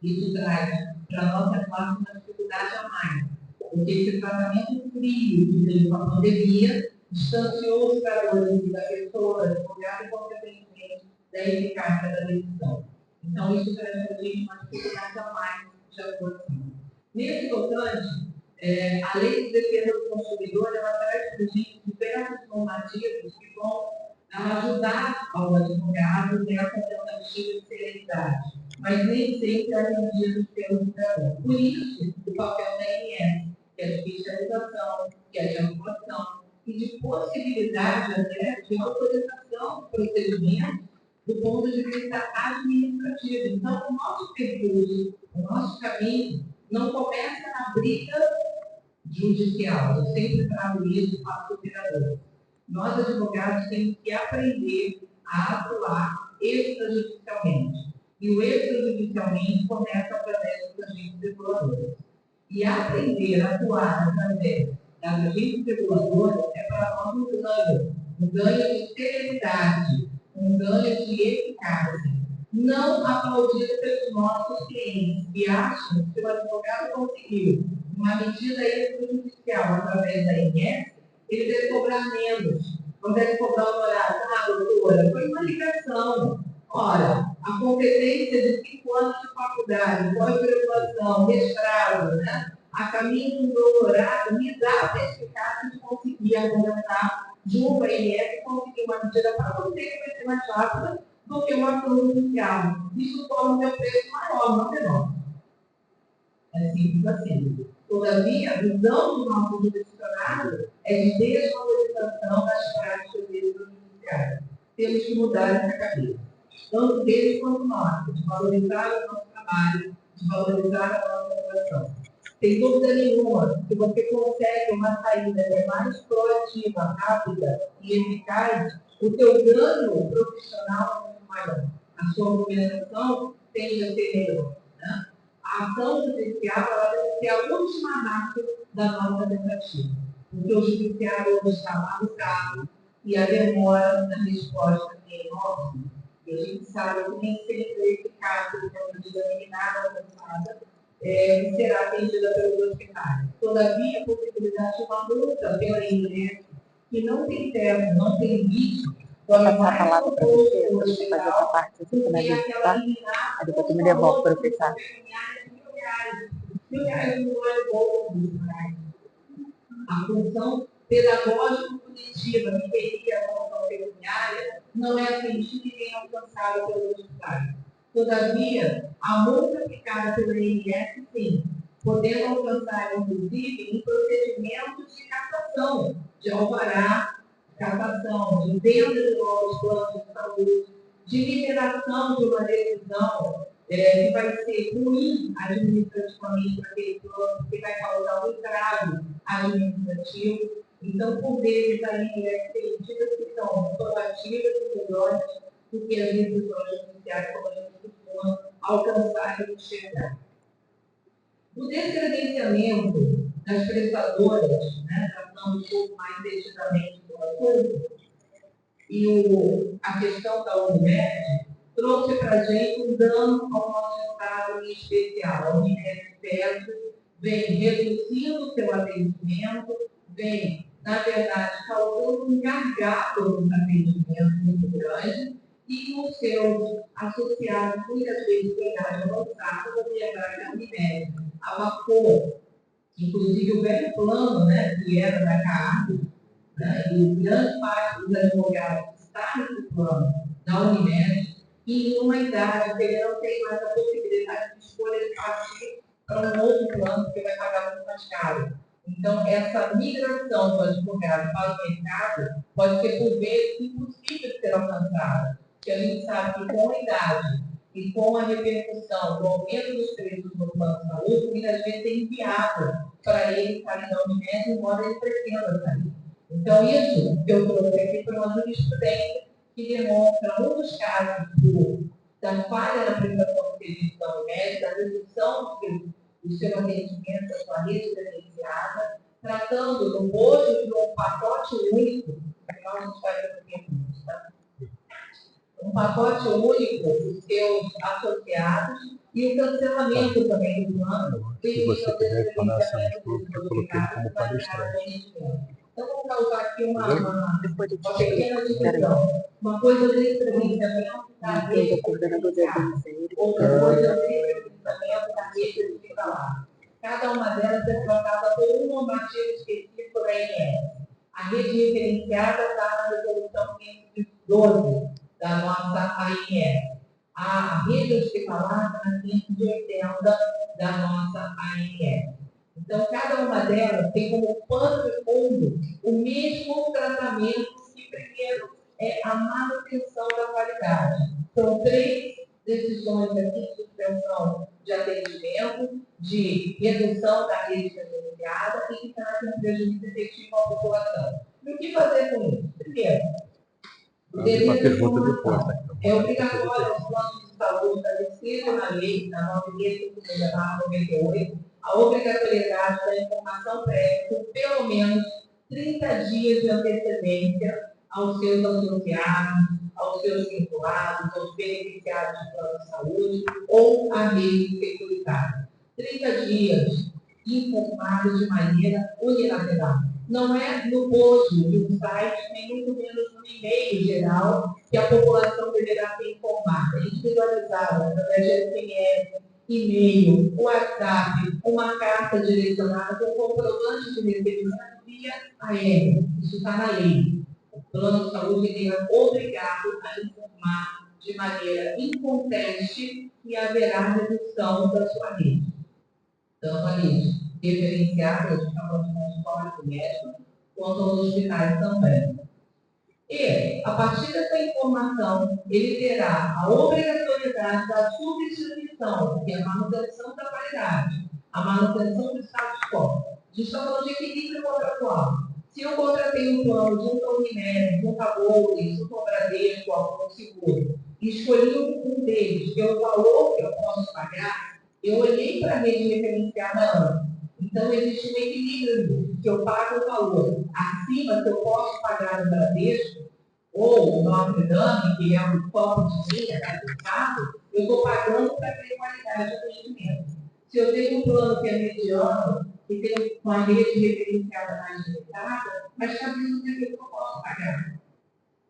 Isso traz para a nossa classe uma dificuldade a mais, porque esse tratamento frio que veio com a pandemia distanciou os jogadores da pessoa, advogado e consequentemente da eficácia da decisão. Então, isso traz para a gente uma dificuldade a mais de atuação. Nesse tocante, a Lei de Defesa do Consumidor, ela traz para a gente diversos normativos que vão ajudar ao advogado nessa tentativa de celeridade, mas nem sempre atendidos pelo julgador. Por isso, o papel da ANS, que é de fiscalização, que é de atuação, e de possibilidade até de autorização do procedimento do ponto de vista administrativo. Então, o nosso percurso, o nosso caminho, não começa na briga judicial. Eu sempre trago isso para os operadores. Nós, advogados, temos que aprender a atuar extrajudicialmente. E o extrajudicialmente começa através dos agentes reguladores. E aprender a atuar através das agentes reguladoras é para nós um ganho de celeridade, um ganho de eficácia. Não aplaudido pelos nossos clientes, que acham que se o advogado conseguiu uma medida extrajudicial através da INSS, ele deve cobrar menos, não deve cobrar honorário. Ah, doutora, foi uma ligação. Ora, a competência de 5 anos de faculdade, pós-graduação, mestrado, né? A caminho do doutorado, me dá a eficácia de conseguir argumentar junto à INSS e conseguir uma medida para você que vai ser mais rápida do que uma ação judicial. Isso torna o meu preço maior, não menor. É simples assim. Todavia, a visão do nosso jurisdicionário é de desvalorização das práticas judiciais. Temos que mudar essa cabeça. Tanto deles quanto nós, de valorizar o nosso trabalho, de valorizar a nossa atuação. Sem dúvida nenhuma, que você consegue uma saída mais proativa, rápida e eficaz, o teu ganho profissional é muito maior. A sua movimentação tende a ser melhor. Né? A ação judicial ela deve ser a última marca da nossa tentativa. Porque o judiciário hoje está lá no carro e a demora na resposta é enorme. E a gente sabe que nem sempre é eficaz de uma medida liminar alcançada será atendida pelos hospitais. Todavia, a possibilidade de uma luta pela INSS, que não tem teto, não tem limite,
vou passar a palavra para você, para você fazer essa parte, você finalizar, tá? Aí depois tu me devolve para eu fechar.
R$1.000 no ano a função pedagógico-punitiva que teria a função pecuniária não é atendida e nem alcançada pelos hospitais. Todavia, a multa aplicada pela INSS, sim, podendo alcançar, inclusive, em procedimentos de cassação, de alvará, cassação, de venda de novos planos de saúde, de liberação de uma decisão que vai ser ruim administrativamente para aquele plano, que vai causar um entrave administrativo. Então, por vezes, a INSS tem medidas que são proativas e melhores do que as decisões judiciais, como a gente costuma alcançar e enxergar. O descredenciamento das prestadoras, né, tratando um pouco mais detidamente do assunto, e a questão da Unimed, trouxe para a gente um dano ao nosso Estado em especial. A Unimed perto vem reduzindo o seu atendimento, vem, na verdade, causando um gargalo no atendimento muito grande, e os seus associados, muitas vezes, em idade avançada, vão lembrar que a Unimed abafou, inclusive o velho plano, né, que era da CAAB, né, e grande parte dos advogados está nesse plano da Unimed, e em uma idade que ele não tem mais a possibilidade de escolha de partir para um outro plano, porque vai pagar muito mais caro. Então, essa migração do advogado para o mercado pode ser, por vezes, impossível de ser alcançada. Porque a gente sabe que com a idade e com a repercussão do aumento dos preços no plano de saúde, muitas vezes é inviável para ele sair da Unimed, embora ele pretenda sair. Então, isso que eu trouxe aqui foi uma jurisprudência que demonstra, num dos casos da falha na prestação de serviço da Unimed, da redução do seu atendimento, da sua rede credenciada, tratando no bojo de um pacote único, afinal a gente vai fazer isso, tá? Um pacote único dos seus associados e o cancelamento também do plano.
Se você quiser falar assim, eu coloquei como palestrante.
Então, vamos causar aqui uma pequena divisão. Uma coisa é o descredenciamento da rede credenciada, outra coisa é o descredenciamento da rede hospitalar. Cada uma delas é tratada por um normativo específico da INSS. A rede referenciada está na resolução 512 da nossa ANS. A rede hospitalar está na 580 da nossa ANS. Então, cada uma delas tem como pano de fundo o mesmo tratamento que, primeiro, é a manutenção da qualidade. São 3 decisões aqui de suspensão de atendimento, de redução da rede credenciada e que trazem um prejuízo efetivo à população. E o que fazer com isso? Primeiro,
Uma pergunta depois, tá?
É obrigatório aos planos de saúde estabelecido na lei, na 9.598, a obrigatoriedade da informação prévia por pelo menos 30 dias de antecedência aos seus associados, aos seus vinculados, aos beneficiários de plano de saúde ou à rede securitária. 30 dias informados de maneira unilateral. Não é no post de um site, nem muito menos no e-mail geral, que a população deverá ser informada, individualizada, através de SMS, e-mail, WhatsApp, uma carta direcionada com comprovante de recebimento via aéreo. Isso está na lei. O plano de saúde é obrigado a informar de maneira inconteste que haverá redução da sua rede. Tanto a rede referenciada, de falando de consultório médico, quanto aos hospitais também. E, a partir dessa informação, ele terá a obrigatoriedade da substituição, que é a manutenção da qualidade, a manutenção do status quo. A gente está falando de equilíbrio contratual. Se eu contratei um plano junto ao Unimed, junto à Golden, junto ao Bradesco, ao Seguro, e escolhi um deles pelo valor que eu posso pagar, eu olhei para a rede referenciada antes. Então, existe um equilíbrio, que eu pago o valor acima que eu posso pagar no Bradesco, ou no Notre Dame, que é um topo de linha, eu estou pagando para ter qualidade de atendimento. Se eu tenho um plano que é mediano, que tem uma rede referenciada mais limitada, mas está vindo que eu posso pagar.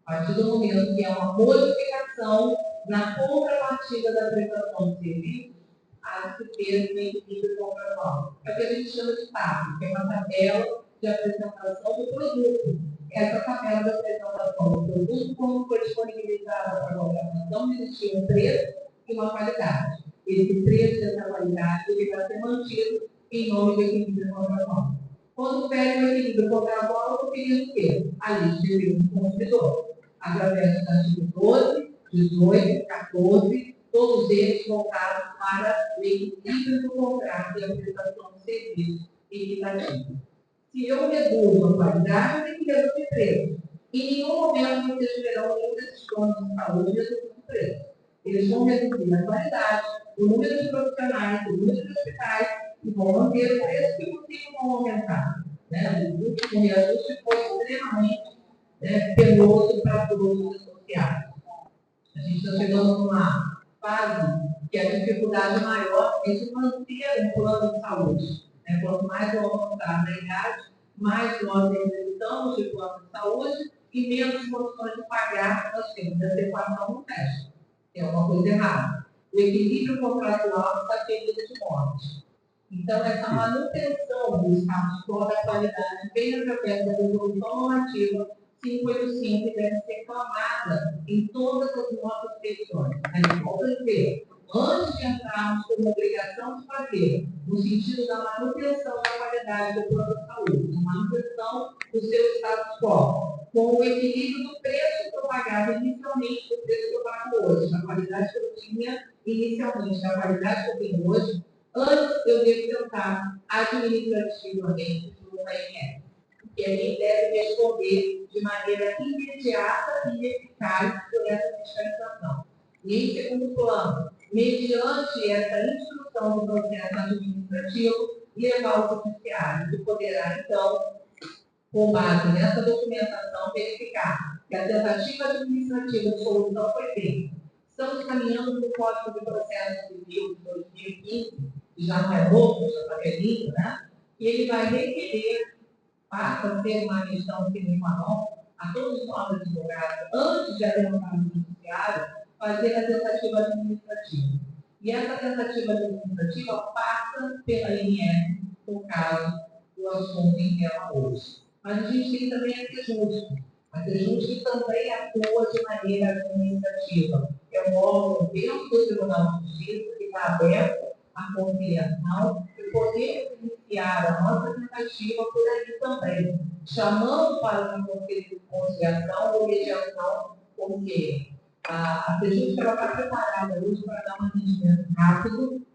A partir do momento que é uma modificação na contrapartida da prestação de serviço, há de ter um equilíbrio contratual. É o que a gente chama de TAP, que é uma tabela de apresentação do produto. Essa tabela de apresentação do produto, como foi disponibilizada para a contratação, existia um preço e uma qualidade. Esse preço e essa qualidade ele vai ser mantido em nome do equilíbrio contratual. Quando pede o equilíbrio contratual, eu queria o quê? A lista de livros do consumidor. Através dos artigos 12, 18, 14, todos eles voltados para o equilíbrio do contrato e a prestação de serviço equitativo. Se eu reduzo a qualidade, eu tenho que reduzir o preço. Em nenhum momento vocês verão nenhum desses planos de saúde reduzir o preço. Eles vão reduzir a qualidade, o número de profissionais, o número de hospitais, e vão manter o preço que possível vão aumentar. Né? O último reajuste foi extremamente penoso para todos os associados. A gente está chegando numa fase que a dificuldade maior é de manter um plano de saúde. Quanto mais eu avançar na idade, mais nós necessitamos de plano de saúde e menos condições de pagar nós temos. Essa equação não fecha. É uma coisa errada. O equilíbrio contratual está ferido de morte. Então, essa manutenção do status quo da qualidade vem através da resolução normativa 585 deve ser clamada em todas as nossas petições. A gente volta a dizer, antes de entrarmos com uma obrigação de fazer, no sentido da manutenção da qualidade do plano de saúde, da manutenção do seu status quo, com o equilíbrio do preço que eu pagava inicialmente do preço que eu pago hoje, da qualidade que eu tinha inicialmente, da qualidade que eu tenho hoje, antes eu devo tentar administrativamente no INSS, que a gente deve responder de maneira imediata e eficaz por essa fiscalização. E em segundo plano, mediante essa instrução do processo administrativo, levar ao judiciário, que poderá, então, com base nessa documentação, verificar que a tentativa administrativa de solução foi feita. Estamos caminhando no Código de Processo Civil de 2015, que já não é novo, já está velhinho, né? E ele vai requerer, passa a ser uma questão que nem a todos nós advogados, antes de apresentar no judiciário, fazer a tentativa administrativa. E essa tentativa administrativa passa pela INS, no caso do assunto em tema hoje. Mas a gente tem também a Sejusc. A Sejusc também atua de maneira administrativa. É um órgão dentro do Tribunal de Justiça que está aberto à conciliação e poder iniciar a nossa tentativa por aí também, chamando para uma conciliação ou mediação, porque a Sejusc está preparada hoje para dar um atendimento rápido,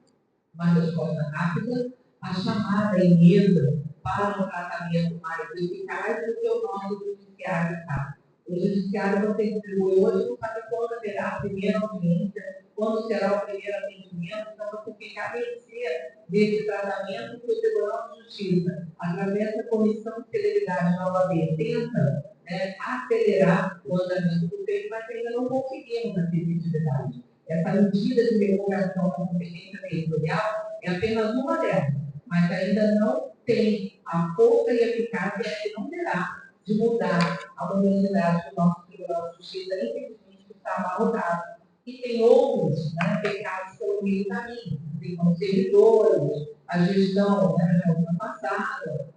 uma resposta rápida, a chamada em mesa para um tratamento mais eficaz do que o nosso judiciário está. O judiciário você distribui hoje, não sabe quando haverá a primeira audiência, quando será o primeiro atendimento, então você fica a mercê desse tratamento que o Tribunal de Justiça, através da Comissão de Celeridade da OAB, tenta acelerar o andamento do feito, mas ainda não conseguimos a efetividade. Essa medida de revogação da competência territorial é apenas uma delas, mas ainda não tem a força e eficácia que não terá de mudar a modernidade do nosso Tribunal de Justiça, infelizmente, que está amarrotado. E tem outros pecados pelo meio do caminho, tem como servidores, a gestão da última passada,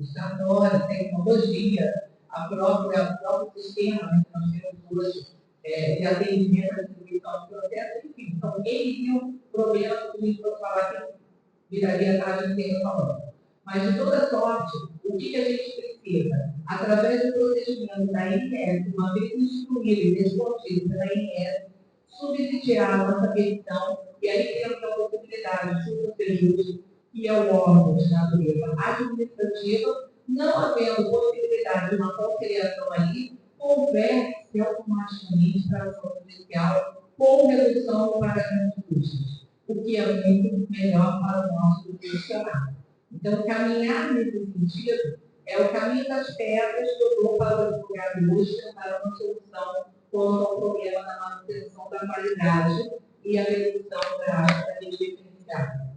os cartórios, tecnologia, o próprio sistema que nós temos hoje de atendimento à distribuição de processo, enfim. Então, ele viu problemas que a gente pode falar que viraria atrás do tempo falando. Mas, de toda sorte, o que a gente precisa? Através do procedimento da INS, uma vez instruído e respondido pela INS, subsidiar a nossa petição, e aí temos a possibilidade de o justo, que é o órgão de natureza administrativa, não havendo possibilidade de uma conciliação ali, converte-se automaticamente para a ação judicial com redução do pagamento de custos, o que é muito melhor para o nosso funcionário. Então, caminhar nesse sentido é o caminho das pedras que eu dou para o advogado hoje para uma solução quanto ao problema da manutenção da qualidade e a redução da rede diferenciada.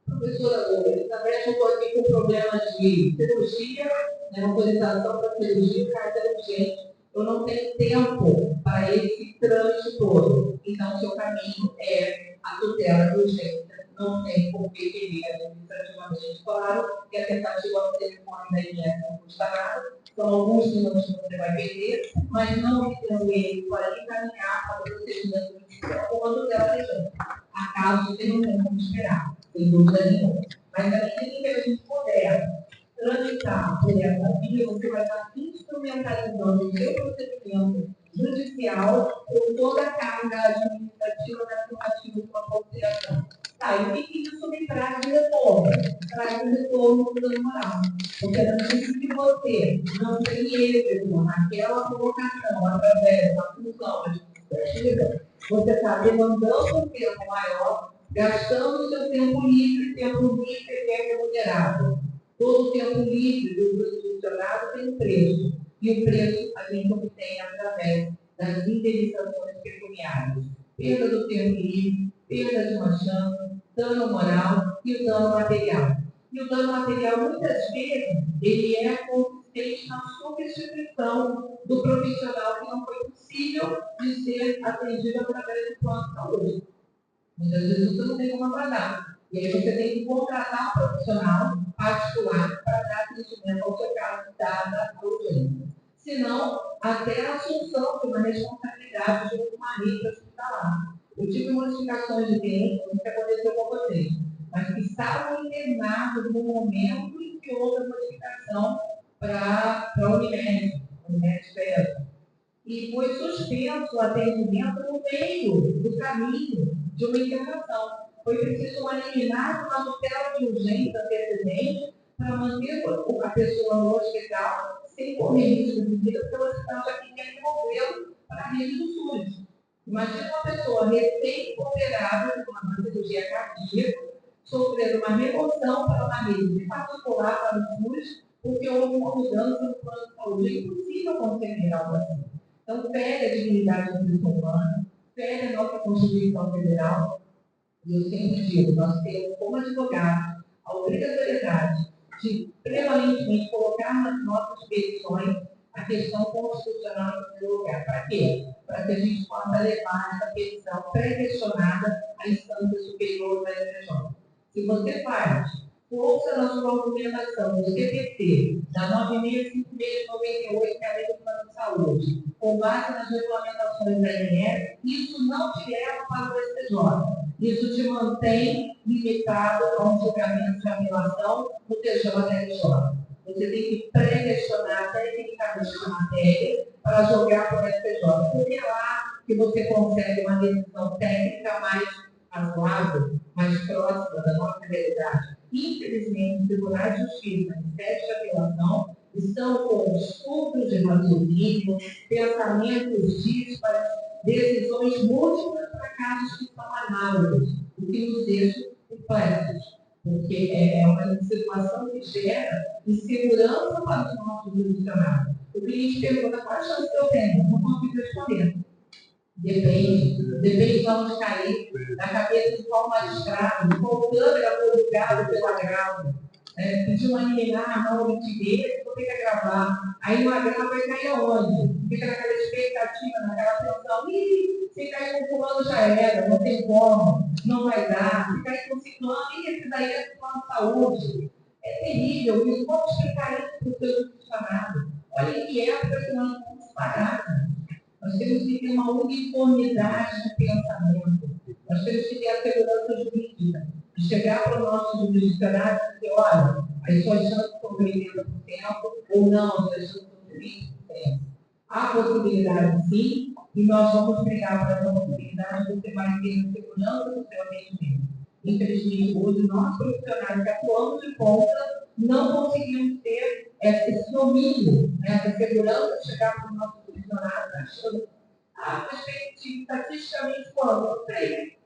Professora Lourdes, também eu estou aqui com problemas de cirurgia, autorização para cirurgia, carga urgente. Eu não tenho tempo para esse trâmite todo. Então, o seu caminho é a tutela de urgência. Não tem por que querer administrativamente, claro, que a tentativa do telefone da INS não custa nada. São alguns minutos que você vai perder, mas não tendo ele para encaminhar para o procedimento judicial ou a tutela de urgência. Acaso você não tenha como esperar, sem dúvida nenhuma. Mas à medida que a gente puder tramitar por essa via, você vai estar instrumentalizando o seu procedimento judicial com toda a carga administrativa da afirmativa de uma conciliação. Tá, e o que isso me traz de retorno? Traz um retorno do dano moral. Porque na medida que você não tem êxito naquela colocação através da função administrativa, você está demandando um tempo maior, gastando o seu tempo livre que é remunerado. Todo o tempo livre do funcionário tem um preço. E o preço a gente obtém através das indenizações pecuniárias. Perda do tempo livre, perda de uma chance, dano moral e o dano material. E o dano material, muitas vezes, ele é consistente na substituição do profissional que não foi possível de ser atendido através do plano de saúde. Muitas vezes você não tem como aguardar. E aí você tem que contratar um profissional particular para dar atendimento ao seu caso, dada a urgência. Senão, até a assunção de uma responsabilidade de uma marido hospitalar. Eu tive modificações de clientes, não sei o que aconteceu com vocês, mas que estavam internados no momento em que houve a modificação para a Unimed Federal. E foi suspenso o atendimento no meio do caminho de uma internação. Foi preciso uma liminar uma tutela de urgência antecedente para manter a pessoa no hospital sem correr risco de vida, porque o hospital já queria removê-lo para a rede do SUS. Imagina uma pessoa recém-operada de uma cirurgia cardíaca, sofrendo uma remoção para uma rede particular para o SUS, porque houve uma mudança no plano de saúde. É impossível conceber algo assim. Então, fere a dignidade da pessoa humana, fere a nossa Constituição Federal. E eu sempre digo, nós temos como advogados a obrigatoriedade de prevalentemente colocar nas nossas petições a questão constitucional em primeiro lugar. Para quê? Para que a gente possa levar essa petição pré-questionada à instância superior da STJ. Se você faz força na sua argumentação do CPC, da 9.598, que é a Lei do Plano de Saúde, com base nas regulamentações da INS, isso não te leva para o STJ. Isso te mantém limitado a um julgamento de apelação no TJSJ. Você tem que pré-questionar tecnicamente a matéria para jogar para o STJ. Porque é lá que você consegue uma decisão técnica mais razoável, mais próxima da nossa realidade. Infelizmente, o Tribunal de Justiça, em sede de apelação, estão com estupros de raciocínio, pensamentos díspares, decisões múltiplas para casos que são análogos, o que nos deixa perplexos, porque é uma situação que gera insegurança para os nossos jurisdicionados. O cliente pergunta qual a chance que eu tenho, não consigo responder. Depende de onde cair, na cabeça de qual magistrado, de qual câmera foi julgado pelo agravo. Pedir uma liminar, não obter, vou ter que agravar. Aí o agravo vai cair aonde? Fica naquela expectativa, naquela tensão. Ih, se cair com fulano já era, não tem como, não vai dar. Se cair com ciclano, esse daí é plano de saúde. É terrível isso. Como explicar isso para o seu jurisdicionado? Olha em que época que nós estamos parados. Nós temos que ter uma uniformidade de pensamento. Nós temos que ter a segurança jurídica. De chegar para o nosso jurisdicionário e dizer, olha, as suas chances são 80% ou não, as suas chances são 30%. Há possibilidade sim, e nós vamos brigar para essa possibilidade, você vai ter a segurança do seu atendimento. Infelizmente, hoje, nós profissionais que atuamos de ponta, não conseguimos ter esse domínio, essa segurança de chegar para o nosso jurisdicionário achando, mas estatisticamente quando? Não sei.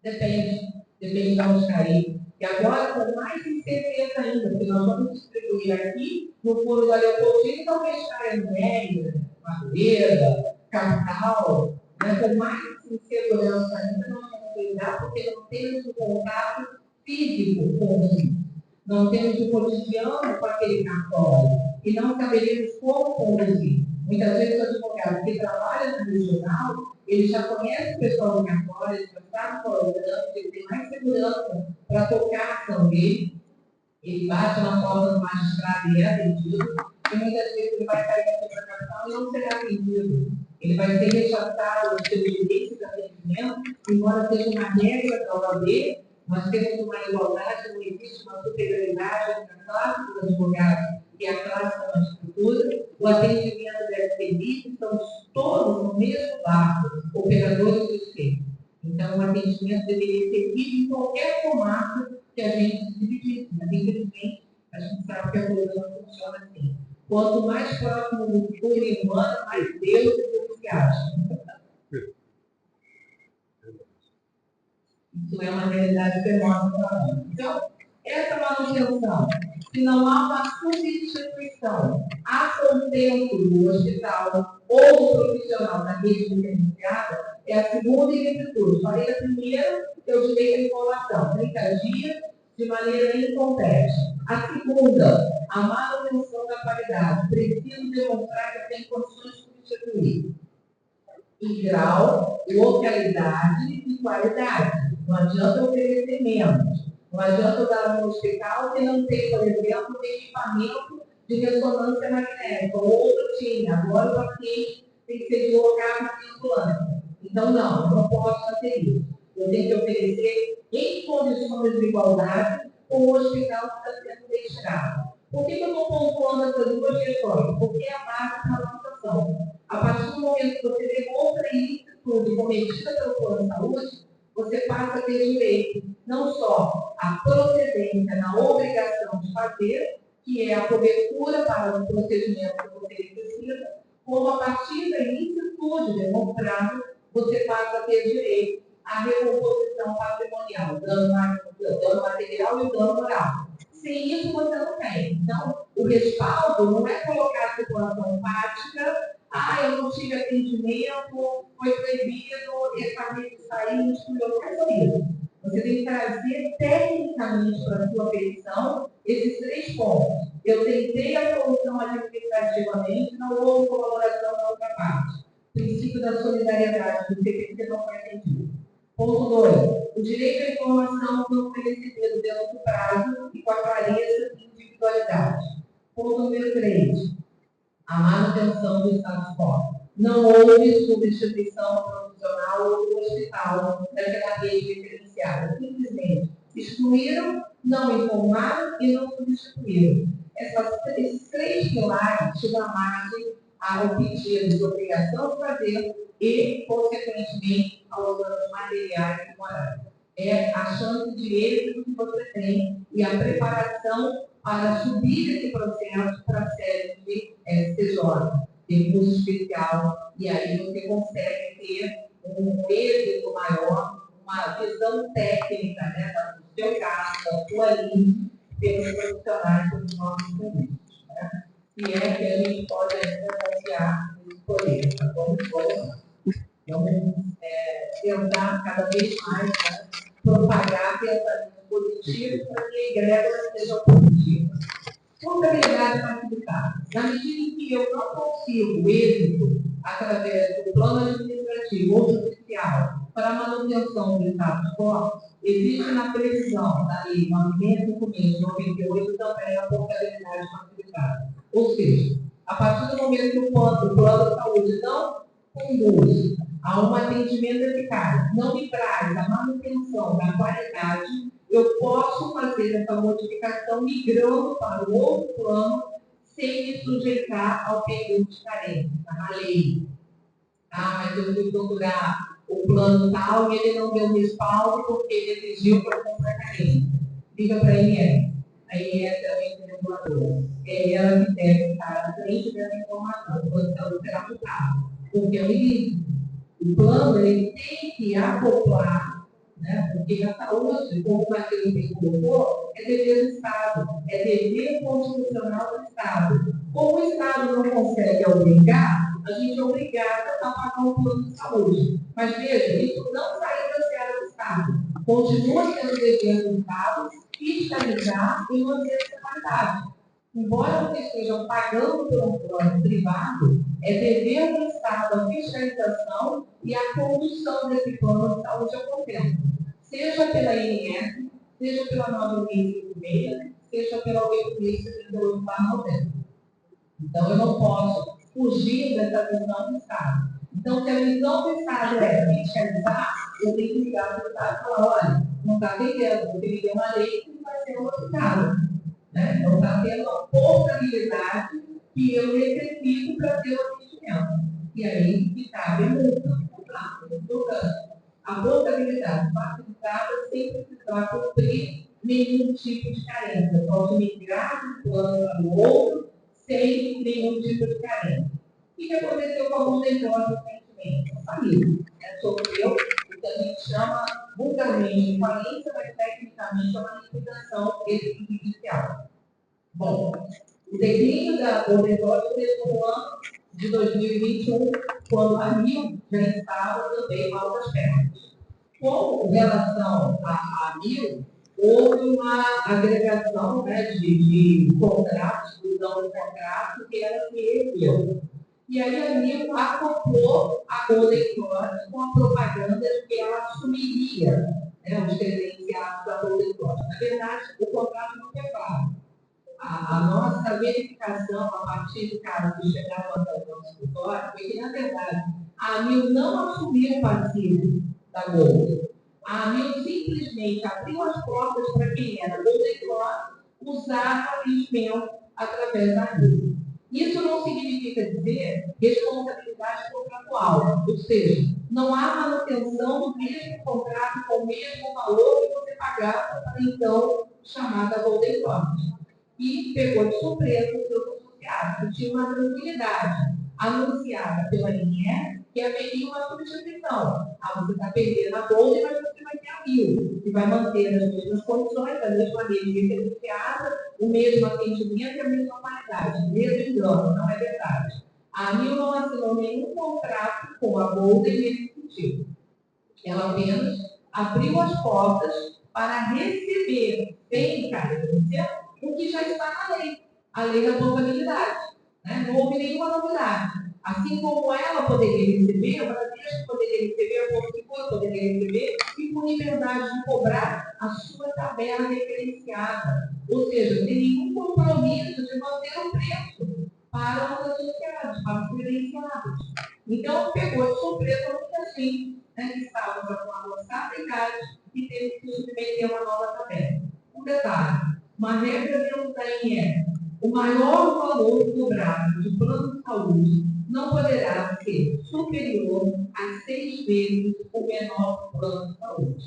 Depende de onde cair. E agora, com mais incerteza ainda, porque nós vamos distribuir aqui no Foro da Leopoldina, talvez caia no Média, Madureira, Capital, com mais insegurança ainda, nós vamos lidar, porque não temos o contato físico com o juiz. Não temos o cotidiano com aquele cartório. E não saberemos como conduzir. Muitas vezes o advogado que trabalha no regional, ele já conhece o pessoal do cartório, ele já sabe qual é o trânsito, ele tem mais segurança para tocar a ação dele, ele bate na porta do magistrado e é atendido, e muitas vezes ele vai cair aqui para a capital e não será atendido. Ele vai ser rechaçado nos seus direitos de atendimento, embora seja uma regra da OAB, nós temos uma igualdade, não existe uma superioridade entre a classe dos advogados e a classe da magistratura. O atendimento deve ser livre, estamos todos no mesmo barco, operadores do Estado. Então, o atendimento deveria ser livre em qualquer formato que a gente se dividisse. Mas, infelizmente, a gente sabe que a coisa não funciona assim. Quanto mais próximo do ser humano, mais Deus se acha. Isso é uma realidade penosa para nós. Então, essa manutenção, se não há uma substituição a contento do hospital ou do profissional da rede diferenciada, é a segunda ilicitude. Falei a primeira, que é o direito à informação, 30 dias, de maneira incompete. A segunda, a manutenção da qualidade. Preciso demonstrar que eu tenho condições de substituir. Em grau, localidade e qualidade. Não adianta oferecer menos. Não adianta eu dar um hospital que não tem, por exemplo, um equipamento de ressonância magnética. O outro tinha. Agora o paciente tem que ser deslocado na ambulância. Então, não posso fazer isso. Eu tenho que oferecer em condições de igualdade com o hospital que está sendo destinado. Por que eu estou pontuando essas duas questões? Porque é a base para a nossa ação. A partir do momento que você demonstra a ilicitude cometida pelo plano de saúde, você passa a ter direito não só à procedência, na obrigação de fazer, que é a cobertura para o procedimento que você precisa, como a partir da ilicitude demonstrada, você passa a ter direito à recomposição patrimonial, dano material e dano moral. Sem isso, você não tem. Então, o respaldo não é colocar a situação prática, eu não tive atendimento, foi proibido, equipamento saiu, não é só isso. Você tem que trazer tecnicamente para a sua petição esses 3 pontos. Eu tentei a solução administrativamente, não houve colaboração da outra parte. Princípio da solidariedade do CPC não foi atendido. Ponto 2. O direito à informação não foi recebido dentro do prazo e com a clareza e individualidade. Ponto número 3. A manutenção do status quo. Não houve substituição profissional ou do hospital daquela rede diferenciada. Simplesmente excluíram, não informaram e não substituíram. Esses 3 pilares te dão margem ao pedido de obrigação de fazer e, consequentemente, aos danos materiais e morais. é a chance de êxito que você tem e a preparação para subir esse processo para a série de STJ, de curso especial, e aí você consegue ter um êxito maior, uma visão técnica, né, do seu caso, da sua linha, pelos profissionais dos nossos serviços, né? E é que a gente pode ainda confiar nesse poder. Tá bom? Vamos tentar cada vez mais, né, propagar pensamentos positivos para que a egrégora seja positiva. Contabilidade facilitada. Na medida em que eu não consigo êxito através do plano administrativo ou judicial para a manutenção do status quo, existe na previsão da Lei 9.598 também a contabilidade facilitada. Ou seja, a partir do momento que o plano de saúde não conduz a um atendimento eficaz, não me traz a manutenção da qualidade, eu posso fazer essa modificação migrando para o outro plano sem me sujeitar ao período de carência, na lei. Mas eu fui procurar o plano tal e ele não deu respaldo porque ele exigiu para comprar carência. Liga para a INS. A INS é a reguladora. É ela que deve estar à frente dessa informação. O plano de saúde será mudado. Porque é um ilícito. O plano ele tem que acoplar, né? Porque a saúde, como o Matheus bem colocou, é dever do Estado, é dever constitucional do Estado. Como o Estado não consegue obrigar, a gente é obrigado a pagar um plano de saúde. Mas veja, isso não saiu da seara do Estado. Continua sendo dever do Estado fiscalizar e manter essa qualidade. Embora vocês estejam pagando por um plano privado, é dever do Estado a fiscalização e a condução desse plano de saúde ao contento. Seja pela INS, seja pela 9.056, seja pela 8.038/90. Então, eu não posso fugir dessa visão do Estado. Então, se a visão do Estado é fiscalizar, eu tenho que ligar para o Estado e falar, olha, não está atendendo, você me deu uma lei que vai ser modificada. Né? Não está tendo a portabilidade que eu necessito para ter o atendimento. E aí que cabe a multa. A portabilidade facilitada sem precisar cumprir nenhum tipo de carência. Eu posso migrar de um plano para o outro sem nenhum tipo de carência. O que aconteceu com alguns negócios recentemente? A família sofreu o que a gente chama vulgarmente de falência, mas tecnicamente é uma liquidação extrajudicial. Bom, o declínio do negócio começou no ano de 2021, quando a Mil já estava também mal das pernas. Com relação à Mil, houve uma agregação, né, de contratos, fusão de contratos, que era que ele. E aí a Mil acoplou a Golden Cross com a propaganda de que ela assumiria, né, os credenciados da Golden Cross. Na verdade, o contrato não foi claro. A nossa verificação a partir do caso que chegaram até o nosso escritório foi que, na verdade, a AMIL não assumiu o passivo da Golden. A AMIL simplesmente abriu as portas para quem era Golden Cross usar o atendimento através da AMIL. Isso não significa dizer responsabilidade contratual, ou seja, não há manutenção do mesmo contrato com o mesmo valor que você pagava para então chamada Golden Cross. E pegou de surpresa os seus associados, que tinha uma tranquilidade anunciada pela INE que haveria uma substituição. Você está perdendo a Golden, mas você vai ter a Mil, que vai manter as mesmas condições, a mesma rede credenciada, o mesmo atendimento e a mesma qualidade. Mesmo engano, não é verdade. A Mil não assinou nenhum contrato com a Golden nesse sentido. Ela apenas abriu as portas para receber, sem carência, o que já está na lei, a lei da portabilidade. Né? Não houve nenhuma novidade. Assim como ela poderia receber, o Bradesco poderia receber, o Porto Seguro poderia receber, e com liberdade de cobrar a sua tabela referenciada. Ou seja, sem nenhum compromisso de manter o preço para os associados, para os credenciados. Então, pegou de surpresa muita gente, né, que estava com uma avançada idade e teve que submeter uma nova tabela. Um detalhe, uma regra dentro da INE, o maior valor cobrado de plano de saúde não poderá ser superior a 6 vezes o menor plano de saúde.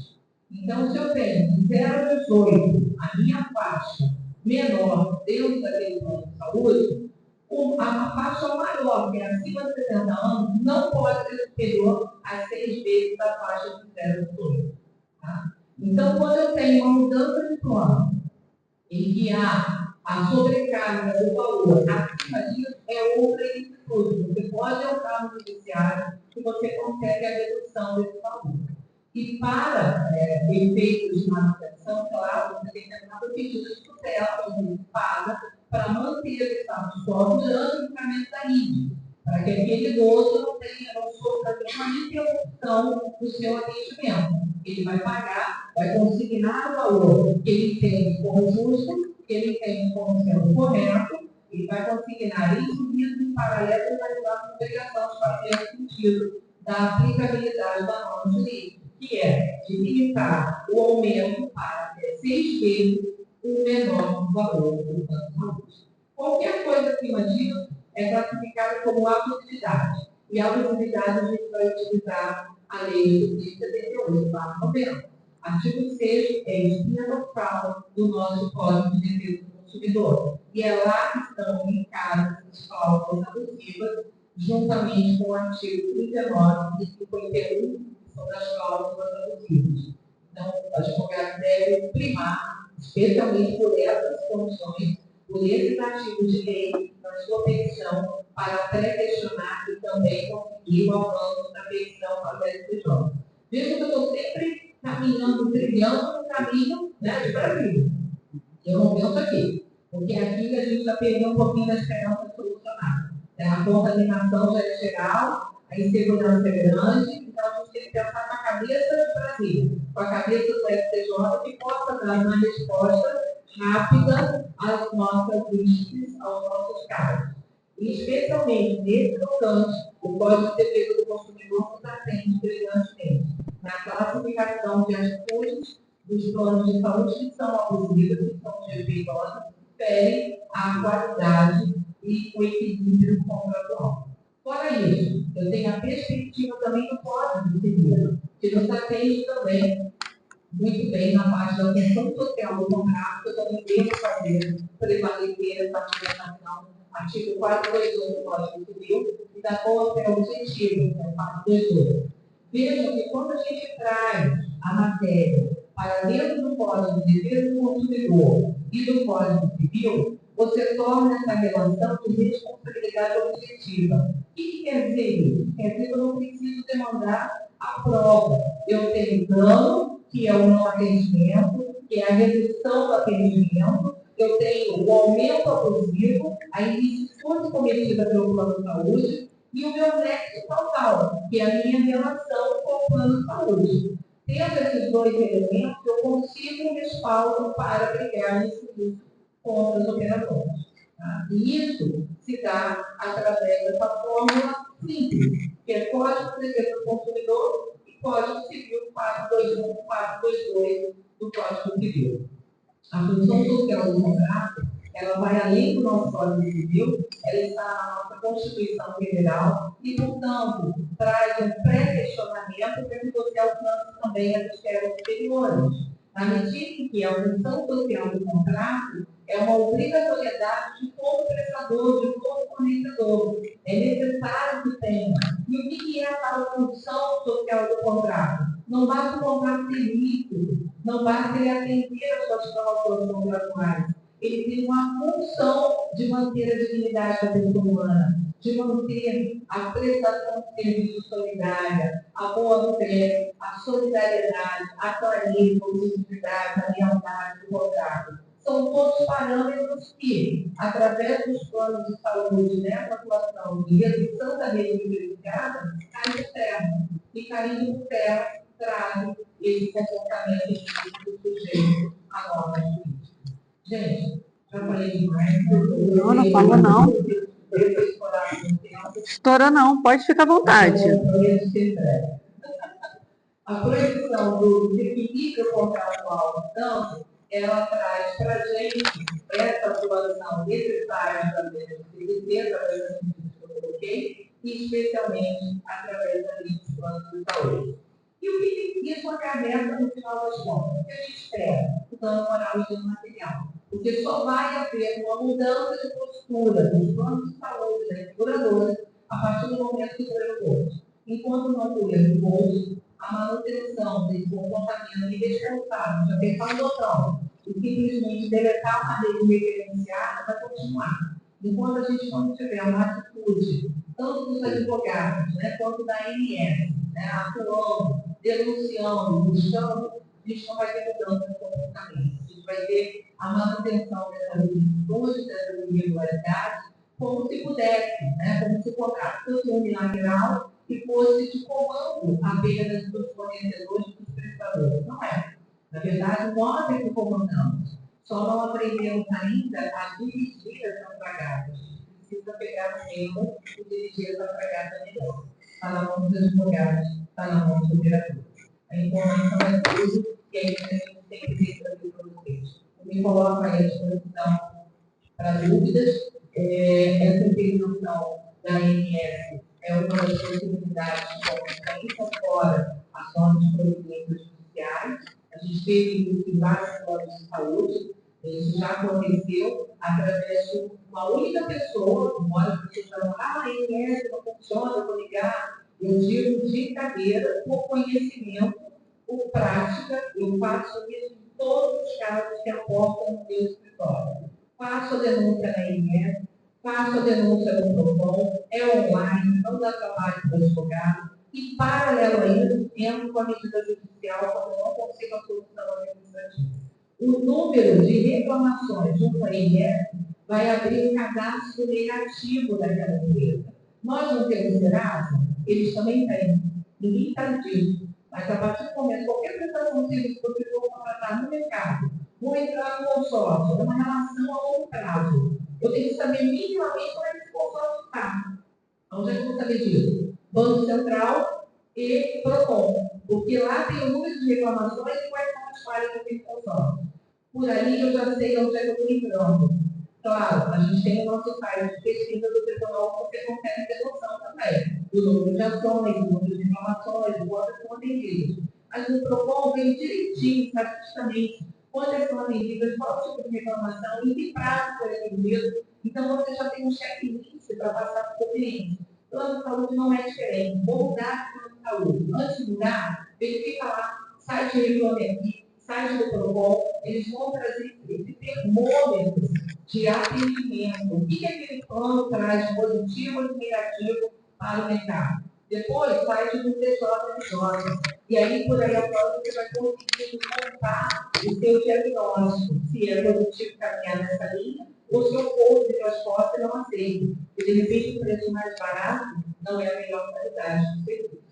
Então, se eu tenho de 0 a 18, a minha faixa menor dentro daquele plano de saúde, a faixa maior, que é acima de 70 anos, não pode ser superior a 6 vezes a faixa de 0 a 18. Tá? Então, quando eu tenho uma mudança de plano, em que há a sobrecarga do valor acima disso, é outra instituição. Você pode entrar no judiciário e você consegue a redução desse valor. E para efeitos de manutenção, claro, você tem que entrar no pedido de tutela, que você paga para manter o status quo durante o incremento da IDE, para que aquele idoso não sofra nenhuma interrupção do seu atendimento. Ele vai pagar, vai consignar o valor que ele entende como justo, que ele entende como sendo correto, ele vai consignar isso e, em paralelo, vai dar uma obrigação de fazer o sentido da aplicabilidade da norma jurídica, que é de limitar o aumento para até 6 vezes o menor valor do plano de saúde. Qualquer coisa acima disso é classificada como abusividade. E a abusividade a gente vai utilizar a lei de 78/90. Artigo 6 é a espinha dorsal do nosso Código de Defesa do Consumidor. E é lá que estão linkadas as cláusulas abusivas, juntamente com o artigo 39 e 51, que são das cláusulas abusivas. Então, o advogado deve primar, especialmente por essas condições, por esses artigos de lei, na sua petição, para pré-questionar e também conseguir o avanço da petição para o STJ. Veja que eu estou sempre caminhando, trilhando no caminho, né, de Brasil. Eu não penso aqui, porque aqui a gente já perdeu um pouquinho da esperança de solucionar. A contaminação já é geral, a insegurança é grande, então a gente tem que pensar com a cabeça do Brasil, com a cabeça do STJ, que possa dar uma resposta rápida às nossas vítimas, aos nossos casos. E, especialmente nesse tocante, o Código de Defesa do Consumidor nos atende brilhantemente na classificação de atitudes dos planos de saúde que são abusivas, que são defeituosas, ferem a qualidade e o equilíbrio contratual. Fora isso, eu tenho a perspectiva também do Código de Defesa, que nos atende também muito bem na parte da função social do contrato, que eu também devo fazer prevalecer essa argumentação, artigo 428 do Código Civil, e da boa-fé objetiva, que é o 428. Vejam que quando a gente traz a matéria para dentro do Código de Defesa do Consumidor e do Código Civil, você torna essa relação de responsabilidade objetiva. O que quer dizer isso? Quer dizer que eu não preciso demandar a prova. Eu tenho dano, que é o não atendimento, que é a redução do atendimento, eu tenho o aumento abusivo, a ilicitude cometida pelo plano de saúde e o meu nexo total, que é a minha relação com o plano de saúde. Tendo esses dois elementos, eu consigo um respaldo para brigar nesse risco contra os operadores. Tá? E isso se dá através dessa fórmula simples, que é Código de Defesa do Consumidor e Código Civil 421, 422 do Código Civil. A função social do contrato, ela vai além do nosso Código Civil, ela está na nossa Constituição Federal e, portanto, traz um pré-questionamento para que você alcance também as esferas superiores. Na medida em que a função social do contrato é uma obrigatoriedade de todo prestador, de todo fornecedor. É necessário que tenha. E o que é a tal função social do contrato? Não basta o contrato ser líquido, não basta ele atender às suas cláusulas contratuais. Ele tem uma função de manter a dignidade da pessoa humana, de manter a prestação de serviço solidária, a boa-fé, a solidariedade, a clareza, a objetividade, a lealdade do contrato. São todos parâmetros que, através dos planos de saúde nessa atuação de redução da rede privilegiada, cai de terra. E caindo de terra, traz esse comportamento do sujeito à norma jurídica. Gente, já falei demais.
Não, não falou não. Estoura não, pode ficar à vontade.
A proibição do desequilíbrio contratual, então, ela traz para a gente essa atuação necessária através do CDC, através das medidas que eu coloquei, e especialmente através da lei de planos de saúde. E o que isso acarreta no final das contas? O que a gente espera? O dano moral e dano material. Porque só vai haver uma mudança de postura dos planos de saúde das seguradoras a partir do momento que for o bolso. Enquanto não for o bolso, a manutenção desse comportamento irresponsável, de apertar o botão e simplesmente deletar uma rede referenciada vai continuar. Enquanto a gente não tiver uma atitude, tanto dos advogados, né, quanto da ANS, né, atuando, denunciando, buscando, a gente não vai ter mudança no comportamento. A gente vai ter a manutenção dessas licitudes, dessas irregularidades, como se pudesse, né, como se o contrato fosse unilateral e fosse de comando apenas dos fornecedores e dos prestadores. Não é. Na verdade, nós é que comandamos. Só não aprendemos ainda a dirigir essas bragadas. Precisa pegar o tempo e dirigir essa bragada melhor. Está na mão dos advogados, está na mão dos operadores. A informação é tudo e a gente tem que ter aqui para vocês. Eu me coloco aí à disposição para dúvidas. Essa intervenção da ANS é uma das possibilidades que estão fora as normas de providências judiciais. A gente teve isso em várias formas de saúde. Isso já aconteceu através de uma única pessoa, embora as pessoas falam, a ANS não funciona, eu vou ligar. Eu digo de cadeira, por conhecimento, por prática, eu faço isso em todos os casos que aportam no meu escritório. Faço a denúncia na ANS, faço a denúncia no PROCON, é online, não dá trabalho para o advogado, e, paralelo a isso, entro com a medida judicial quando eu não consigo a solução administrativa. O número de reclamações junto à ANS vai abrir um cadastro negativo daquela empresa. Nós não temos Serasa, eles também têm. Ninguém sabe disso. Mas a partir do momento, qualquer prestação de serviço que você for contratar no mercado, vou entrar no consórcio, é uma relação a longo prazo. Eu tenho que saber minimamente como é que esse consórcio está. Onde é que eu vou saber disso? Banco Central e PROCON. Porque lá tem o número de reclamações e quais são as falhas daquele consórcio. Por ali eu já sei onde é que eu estou entrando. Claro, a gente tem o nosso site de pesquisa do tribunal, porque consegue ter noção também do número de ações, do número de reclamações, do quanto são atendidas. Mas o PROCON vem direitinho, estatisticamente, quantas são atendidas, qual tipo de reclamação, em que prazo foi atendido. Então, você já tem um checklist para passar para o cliente. O plano de saúde não é diferente. Vou mudar o plano de saúde. Antes de mudar, verifica lá, site de Reclame Aqui, site do PROCON, eles vão trazer esse termômetro de atendimento. O que aquele plano traz de positivo ou de negativo para o mercado? Depois, site do TJJ. E aí, por aí afora, você vai conseguir montar o seu diagnóstico. Se é positivo caminhar nessa linha, ou se o posto de transporte não aceita. E, de repente, o preço mais barato não é a melhor qualidade do serviço.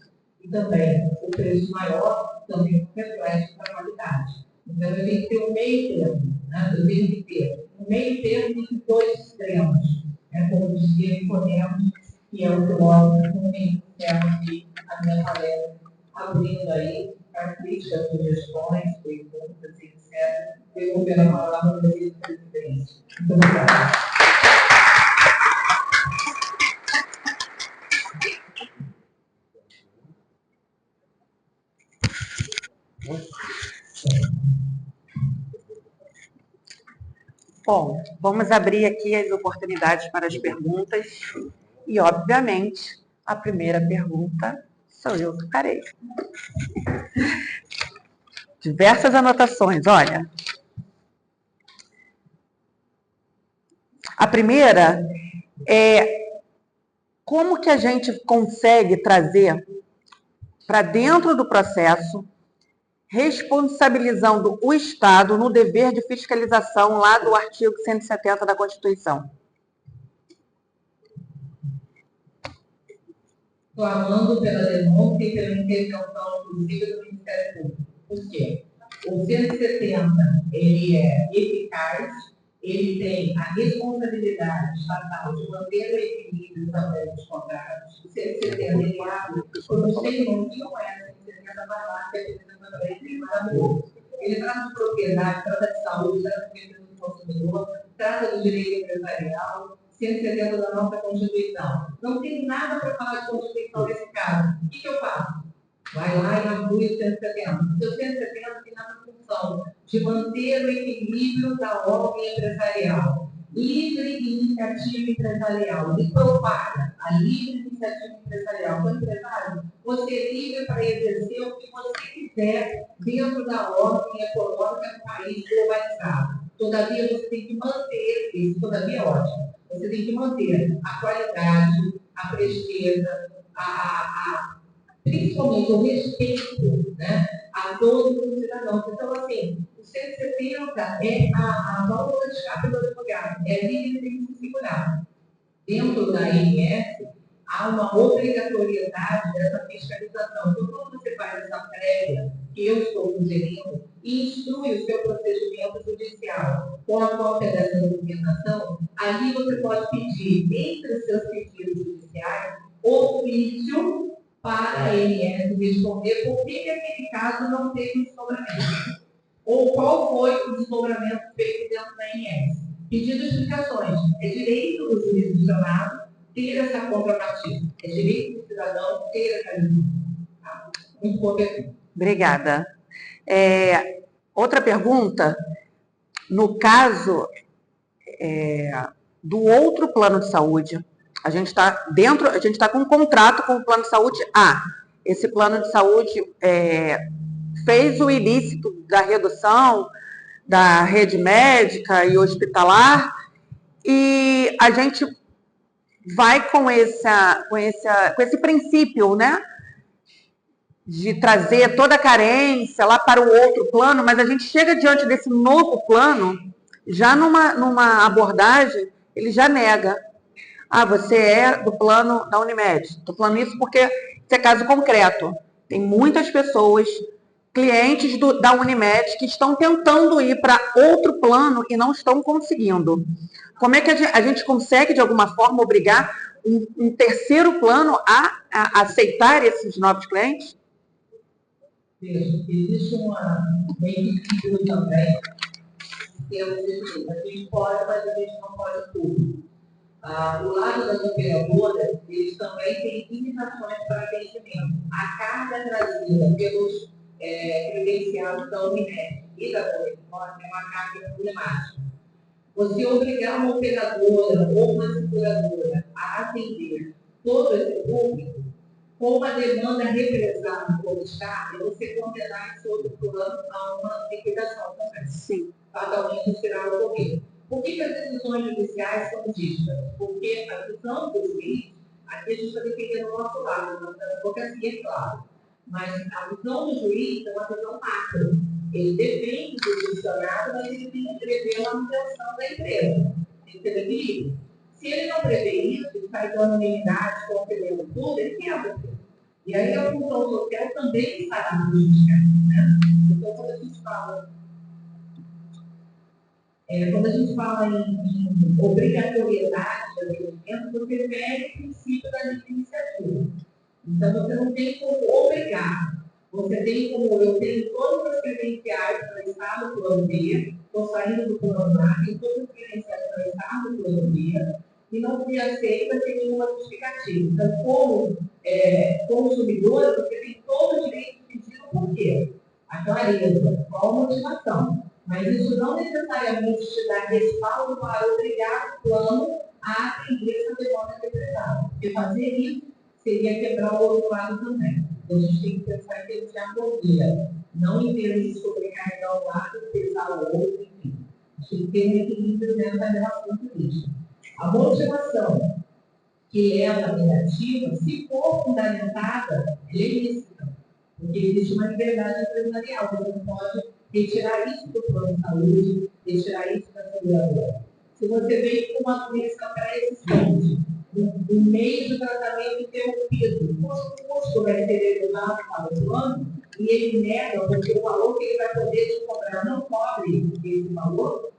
E também, o preço maior também reflete a qualidade. Então, eu tenho que ter um meio termo. Né? Eu tenho que ter um meio termo entre dois extremos. Como dizia Nicodemos, que é o que logo também encerro aqui a minha palestra, abrindo aí para críticas, sugestões, perguntas, etc. Devolvendo a palavra ao presidente. Muito obrigada.
Bom, vamos abrir aqui as oportunidades para as perguntas e, obviamente, a primeira pergunta sou eu que farei. Diversas anotações, olha. A primeira é como que a gente consegue trazer para dentro do processo responsabilizando o Estado no dever de fiscalização lá do artigo 170 da Constituição.
Clamando pela denúncia e pela intervenção inclusiva do Ministério Público. Por quê? O 170, ele é eficaz, ele tem a responsabilidade estatal de manter o equilíbrio também dos contratos. O 170, ele abre, eu não sei que não é 170 vai lá, que é ele trata de propriedade, trata de saúde, trata de defesa do consumidor, trata do direito empresarial, 170 da nossa Constituição. Não tem nada para falar de Constituição nesse caso. O que eu faço? vai lá e apoia o 170. O seu 170 tem na função de manter o equilíbrio da ordem empresarial, livre iniciativa empresarial, e propaga a livre iniciativa empresarial. Como empresário, você é livre para exercer o que você quiser dentro da ordem econômica do país globalizado. Todavia, você tem que manter, isso todavia é ótimo, você tem que manter a qualidade, a presteza, principalmente o respeito, né, a todos os cidadãos. Então, assim, o 170 é a válvula de escape do advogado, é ali que ele tem que se segurar. Dentro da ANS, há uma obrigatoriedade dessa fiscalização. Então, quando você faz essa prévia, que eu estou sugerindo, e instrui o seu procedimento judicial com a cópia dessa documentação, ali você pode pedir, entre os seus pedidos judiciais, ofício para a ANS responder por que aquele caso não teve desdobramento. Ou qual foi o desdobramento feito dentro da ANS. Pedindo explicações. É direito do jurisdicionado ter essa contrapartida. É direito do cidadão ter essa licença. Tá? Muito boa pergunta.
Obrigada. Outra pergunta, no caso do outro plano de saúde, a gente está com um contrato com o plano de saúde A. Esse plano de saúde fez o ilícito da redução da rede médica e hospitalar, e a gente vai com esse princípio, né, de trazer toda a carência lá para o outro plano, mas a gente chega diante desse novo plano, já numa abordagem, ele já nega. Você é do plano da Unimed. Estou falando isso porque isso é caso concreto. Tem muitas pessoas, clientes da Unimed, que estão tentando ir para outro plano e não estão conseguindo. Como é que a gente consegue, de alguma forma, obrigar um terceiro plano a aceitar esses novos clientes?
Existe um equilíbrio também, que é o seguinte: a gente pode, mas a gente não pode tudo. O lado das operadoras, eles também têm limitações para atendimento. A carga trazida pelos credenciados da Unimed e da Unimed é uma carga problemática. Você obrigar uma operadora ou uma seguradora a atender todo esse público, com uma demanda represada por Estado, você condenar esse outro plano a uma liquidação também.
Sim.
Fatalmente será ocorrido. Por que as decisões judiciais são justas? Porque a visão do juiz, aqui a gente está defendendo o nosso lado, nossa advocacia, é claro, mas a visão do juiz é uma visão macro. Ele depende do funcionário, mas ele tem que prever a manutenção da empresa. Tem que ter equilíbrio. Se ele não prevê isso, ele faz unanimidade, conferendo tudo, ele quebra. E aí a função social também está na política, né? Então, quando a gente fala em obrigatoriedade de atendimento, você perde o princípio da livre iniciativa. Então, você não tem como obrigar. Você tem como, eu tenho todas as credenciais para estar no plano B, estou saindo do plano A, tenho todas as credenciais para estar no plano B, e não me aceita sem nenhuma justificativa. Então, como consumidor, você tem todo o direito de pedir o porquê, a clareza, qual a motivação. Mas isso não necessariamente te dá respaldo para obrigar o plano a atender essa demanda interpretada. Porque fazer isso seria quebrar o outro lado também. Então, a gente tem que pensar em termos de harmonia, não em termos de sobrecarregar um lado e pesar o outro, enfim. A gente tem que ter um equilíbrio dentro da relação política. A motivação que leva a negativa, se for fundamentada, é ilícita. Porque existe uma liberdade empresarial, você não pode retirar isso do plano de saúde, retirar isso da seguradora. Se você vem com uma doença pré-existente, um meio de tratamento interrompido, o custo vai ser elevado para o plano, e ele nega porque o valor que ele vai poder te cobrar não cobre esse valor,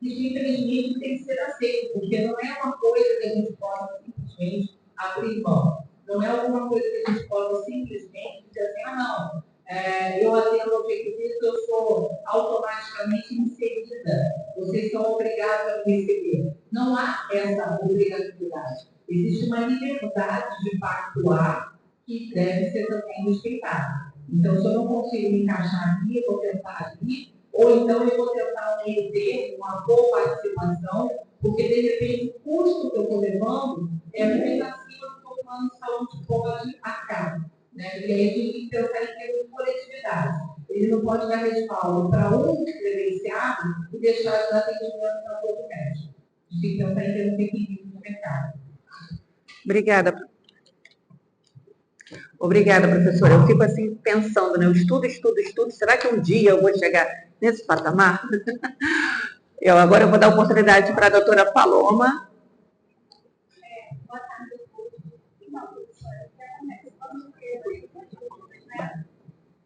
isso infelizmente tem que ser aceito, porque não é uma coisa que a gente possa simplesmente abrir mão. Não é alguma coisa que a gente possa simplesmente dizer assim, eu atendo ao jeito disso, eu sou automaticamente inserida. Vocês são obrigados a me receber. Não há essa obrigatoriedade. Existe uma liberdade de pactuar que deve ser também respeitado. Então, se eu não consigo me encaixar aqui, eu vou tentar ali, ou então eu vou tentar um meio termo, uma boa participação, porque de repente o custo que eu estou levando é muito acima do que o plano de saúde pode arcar. Né? Porque aí a gente tem que pensar em termos de coletividade. Ele não pode dar respaldo para um credenciado e deixar de dar atendimento para todo o resto. A gente tem que pensar em termos de equilíbrio no mercado.
Obrigada. Obrigada, professora. Eu fico assim pensando, né? Eu estudo. Será que um dia eu vou chegar nesse patamar? Agora eu vou dar oportunidade para a doutora Paloma.
Boa tarde a todos. Então, professora, o que acontece? Quando né? O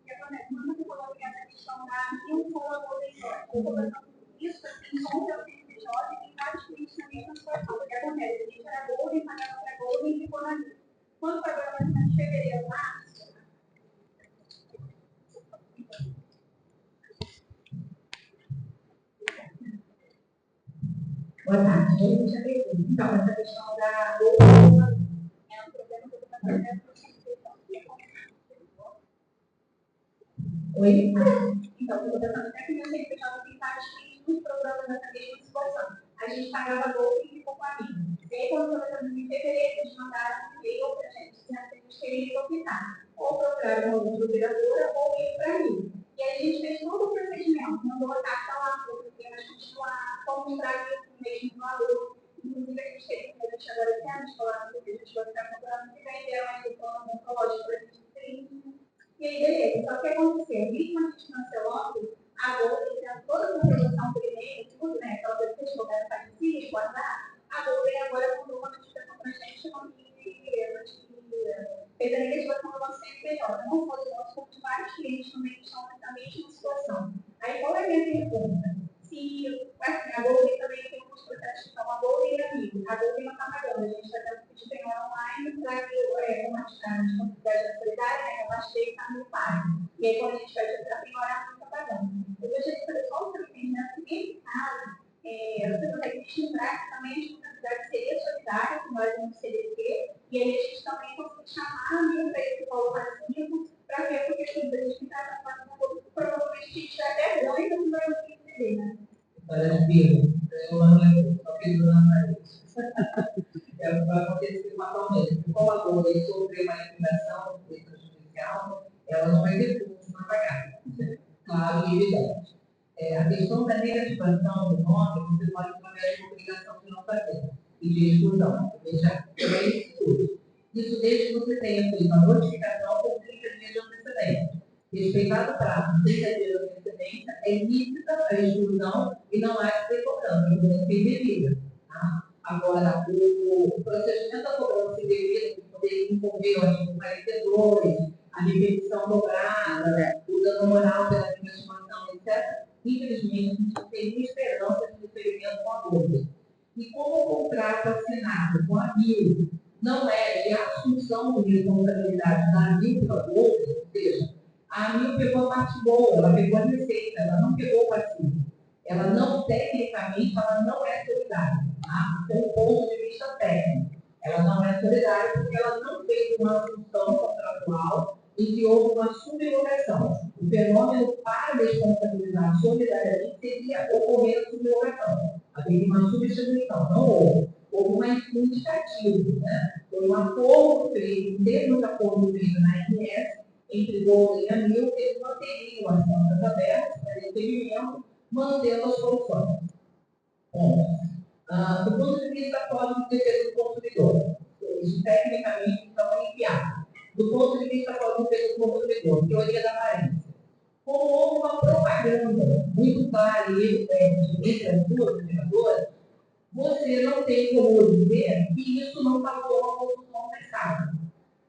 que acontece? Quando você falou que essa questão da infolaboratória, eu estou pensando isso assim, como eu tenho CPJ e vários clientes na mesma situação. O que acontece? A gente era Golden, pagava para Golden e ficou na lista. Quando pagou a vacina de fevereiro, março,
Boa tarde. A gente já pergunta. Então, essa questão da Golden
é um problema que eu estou fazendo.
Oi?
Então, eu estou pensando até que meu CPJ tem vários clientes nos programas nessa mesma situação. A gente pagava Golden e ficou com a minha. E aí, quando foi fazendo em fevereiro, eles mandaram um e-mail para a gente dizendo que eles queriam optar. Ou procurar uma outra operadora ou ir para mim. E aí a gente fez todo o procedimento, mandou a carta lá, porque nós continuar, fomos para o mesmo valor. Inclusive, a gente teve que a gente agora esse ano, escolar, porque a gente vai ficar comprando, que venderam mais o plano odontológico para a gente ter. E aí, beleza. Só que aconteceu, mesmo a gente cancelando, agora, tendo toda a comprovação por e-mail, tudo, né? Aquela coisa que eles puderam fazer, guardar, agora mandou uma notificação para a gente, chamando de fez a negativação do nosso CNPJ. Não só do nosso, como de vários clientes também que estão nessa mesma situação. Aí, qual é a minha pergunta? Se, assim, a Golden também tem alguns processos que são a Golden e a Amigo. A Golden não está pagando, a gente está tendo que pedir penhora online para que, como as quantidades da solidária, né, ela chegue está no pago. E aí, quando a gente vai tirar a penhora, não está pagando. Eu gostaria de saber qual o seu entendimento nesse caso. Você consegue vislumbrar que também a responsabilidade seria solidária, com nós no CDC, e aí a gente também consegue chamar a minha para esse valor passivo, para ver, porque a gente está fazendo um pouco, provavelmente a gente até ganha, então não vai entender, né?
Olha, Bíblia, eu não lembro, só que não vai acontecer fatalmente. Como a Golden sofreu uma liquidação judicial, ela não vai ter custos para pagar. Claro e evidente. A questão da negativação do nome, você pode fazer uma obrigação de não fazer, e de exclusão. Veja, é isso. Isso desde que você tenha feito a notificação com 30 dias de antecedência. Respeitado o prazo de 30 dias de antecedência, é lícita a exclusão e não há que ser cobrando, é uma devida. Tá? Agora, o procedimento da cobrança indevida, que poderia envolver o artigo 42, a repetição dobrada, o dano moral pela estimação, etc., infelizmente, a gente não tem esperança de deferimento com a Golden. E como o contrato assinado com a BIL não é de assunção de responsabilidade da BIL para a Golden, ou seja, a ANIL pegou a parte boa, ela pegou a receita, ela não pegou o passivo. Ela não, tecnicamente, ela não é solidária. Tá? Do ponto de vista técnico. Ela não é solidária porque ela não fez uma assunção contratual em que houve uma subrogação. O fenômeno para responsabilizar solidariamente seria ocorrer a subrogação. Havia uma substituição, não houve. Houve uma indicativo, né? Foi um acordo feito, termos de acordo feito na RS, entre Golden e ANIL, que eles manteriam as portas abertas para recebimento, mantendo as soluções. Do ponto de vista do Código de Defesa do Consumidor, isso tecnicamente não é enviado. Do ponto de vista do Código de Defesa do Consumidor, teoria da aparência. Como houve uma propaganda muito clara e evidente entre as duas operadoras, você não tem como dizer que isso não causou uma confusão no mercado.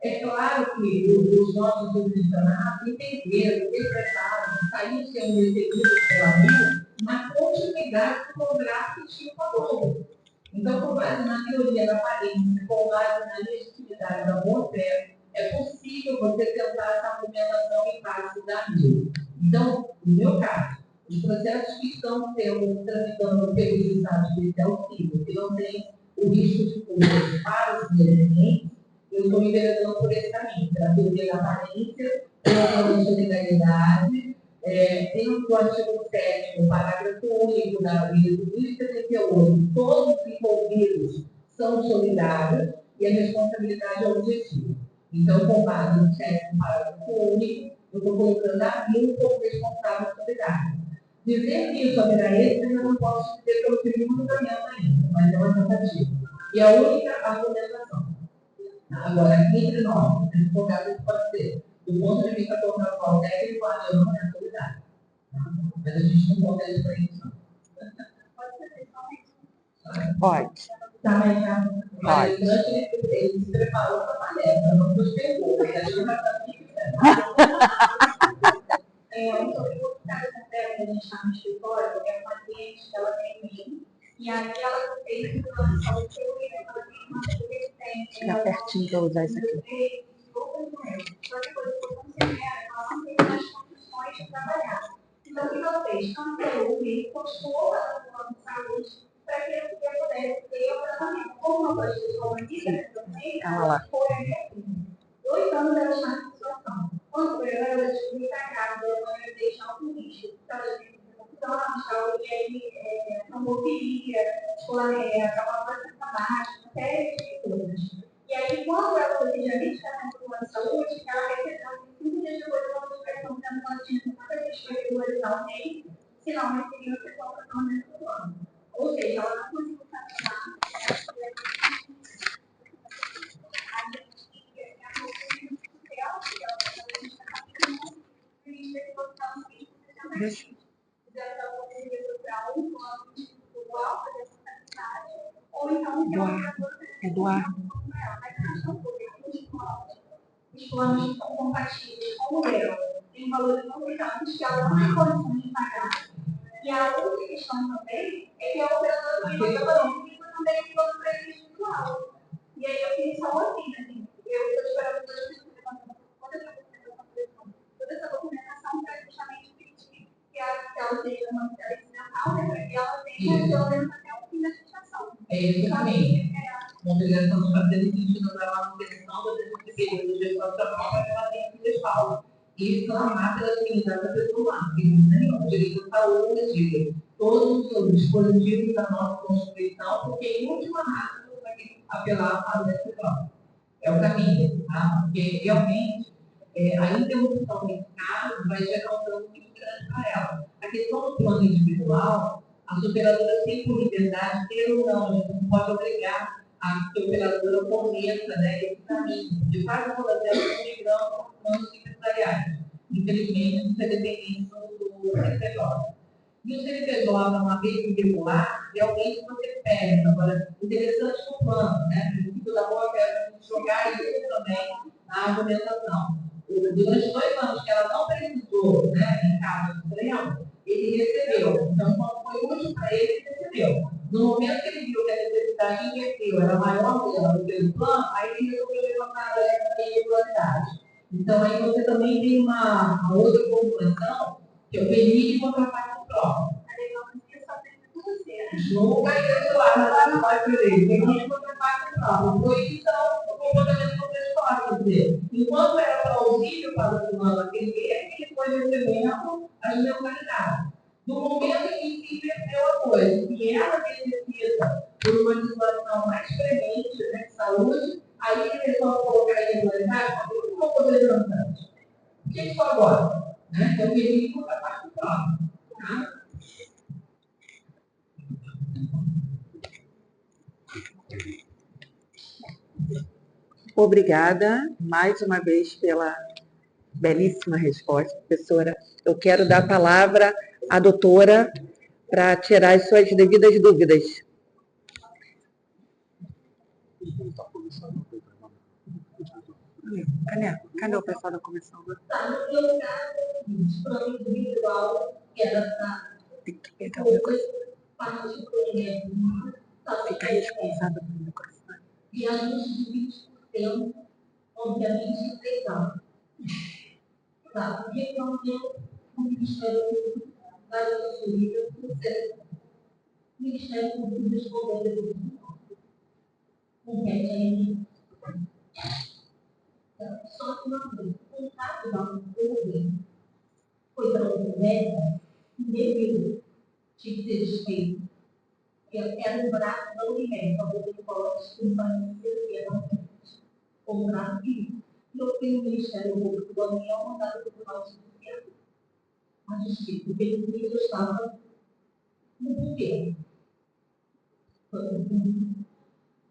É claro que os nossos subvencionados entenderam, interpretaram, saíram sendo recebidos pela ANIL na continuidade do contrato que tinha com a Globo. Então, com base na teoria da aparência, com base na legitimidade da boa-fé, é possível você tentar essa argumentação em base da ANIL. Então, no meu caso, os processos que estão tramitando pelos estados de auxílio, que não têm o risco de custo para os meus clientes, eu estou me enveredando por esse caminho, pela teoria da aparência, pela solidariedade. Tem o artigo 7, o parágrafo único da Bíblia do 1078, todos os envolvidos são solidários e a responsabilidade é objetiva. Então, com base no 7º parágrafo único, eu estou colocando a mim como responsável solidário. Dizer que isso haverá esse, eu não posso dizer pelo primeiro fundamento ainda, mas é uma tentativa. E a única argumentação. Agora, entre nós, advogados, pode ser, do ponto de vista contratual técnico, a não é solidário. Mas a gente não pode isso para isso.
Pode.
Tá, mas durante ele se preparou para a palestra, não nos perguntas, a gente vai sobre o caso da Vera, que a gente está no escritório, é uma cliente que ela tem em mim, e aí ela fez uma situação de teoria, ela tem uma resistência.
Fica pertinho para usar isso aqui.
Só que quando eu considero, ela não tem mais condições de trabalhar. Então, o que ela fez? Cancelou e continuou fazendo o plano de saúde para que eu pudesse ter o tratamento. Como uma coisa de sua amiga, foi assim. 2 anos ela está nessa situação. Quando ela descobriu que a casa ela ia deixar um risco. Então, ela tinha confusão, saúde, trombofilia, acabamento baixa, uma série de coisas. E aí, quando ela foi diagnosticada com a saúde, ela recebeu 5 dias depois de uma notificação que ela tinha 50 dias para regularizar o mês, senão não teria a sessão para tratamento do ano. Ou seja, ela não conseguiu tratar.
Eduardo.
Os planos são compatíveis com o meu, tem valores muito grandes que ela não tem condições de pagar. E a outra questão também é que a operadora do econômico também tem plano para ele individual. E aí eu fiz só assim, eu estou esperando toda essa documentação para justamente pedir que ela seja uma mulher incidental, para que ela tenha pelo menos até o fim da gestação. É isso também. Uma obrigação de fazer sentido da manutenção do período de gestação para que ela tenha que respaldo. E reclamar pela dignidade da pessoa humana, que não tem nenhum direito à saúde, todos os dispositivos da nossa Constituição, porque em última análise você vai apelar à lei federal. É o caminho, tá? Porque realmente a interrupção nesse caso vai gerar um dano muito grande para ela. A questão do plano individual, as operadoras têm por liberdade, ter ou não, a gente não pode obrigar a que a operadora cometa, né, esse caminho. De quase todas elas estão migrando para planos empresariais. Infelizmente, isso é dependente do CNPJ. E o CNPJ, uma vez irregular, realmente você perde. Agora, interessante no plano, né? O princípio da boa fé, a gente jogar isso também na argumentação. Durante 2 anos que ela não precisou, né, em caso extremo, ele recebeu. Então, quando foi útil para ele, ele recebeu. No momento que ele viu que a necessidade inverteu era maior do que o plano, aí ele resolveu levantar a irregularidade. Então, aí você também tem uma outra formulação, que é o perigo de contraparte próprio. Não vai ter lá, não vai perder. Perigo de contraparte próprio. Proibição do comportamento processual. Quer dizer, enquanto era plausível para o fulano atender, ele foi recebendo as irregularidades. No momento em que se inverteu a coisa, que ela necessita por uma situação mais premente, né, de saúde, aí ele resolve colocar a irregularidade, mas não vou poder levantar. O que foi agora? Né? Então, ele fica a parte do próprio. Tá?
Obrigada mais uma vez pela belíssima resposta, professora. Eu quero dar a palavra à doutora para tirar as suas devidas dúvidas. Cadê o pessoal da comissão?
Tá, no meu lugar, o plano individual, que era poucas partes do projeto,
Fica responsável pelo microfone.
e ajuste de 20%, obviamente, em 3 anos. Tá, o reclamamento do Ministério Público da Assessoria do Centro. O Ministério Público respondeu compete a ele.
uma coisa. O contato da cultura foi transformada devido tinha que ser desfeito. Era um braço da Unimed, talvez ele possa com o braço físico. E eu fui no Ministério Público do União, mandado para o Tribunal de Justiça, a justiça, porque ele estava no governo.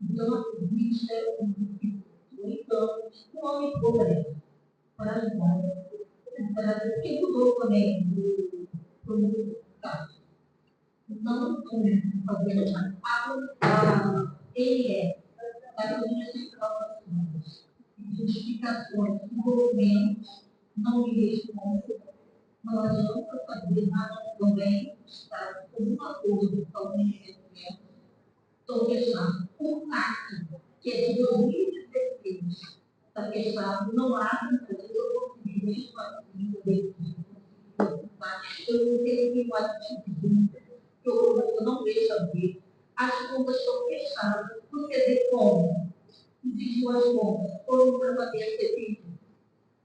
Então, o Ministério Público, então, o homem pobre, para ajudar, porque mudou também do caso. Não fazendo ele é das minhas informações, justificações, documentos, não me respondem. Não adianta fazer nada também, estar com um acordo com o Ministério. Estou fechado um ato que é de 2016. Está fechado, não há eu consegui expandir eu não tenho nenhum atitude, eu não deixo abrir. As contas estão fechadas. Você vê como? Existe as contas, foram para fazer esse pedido.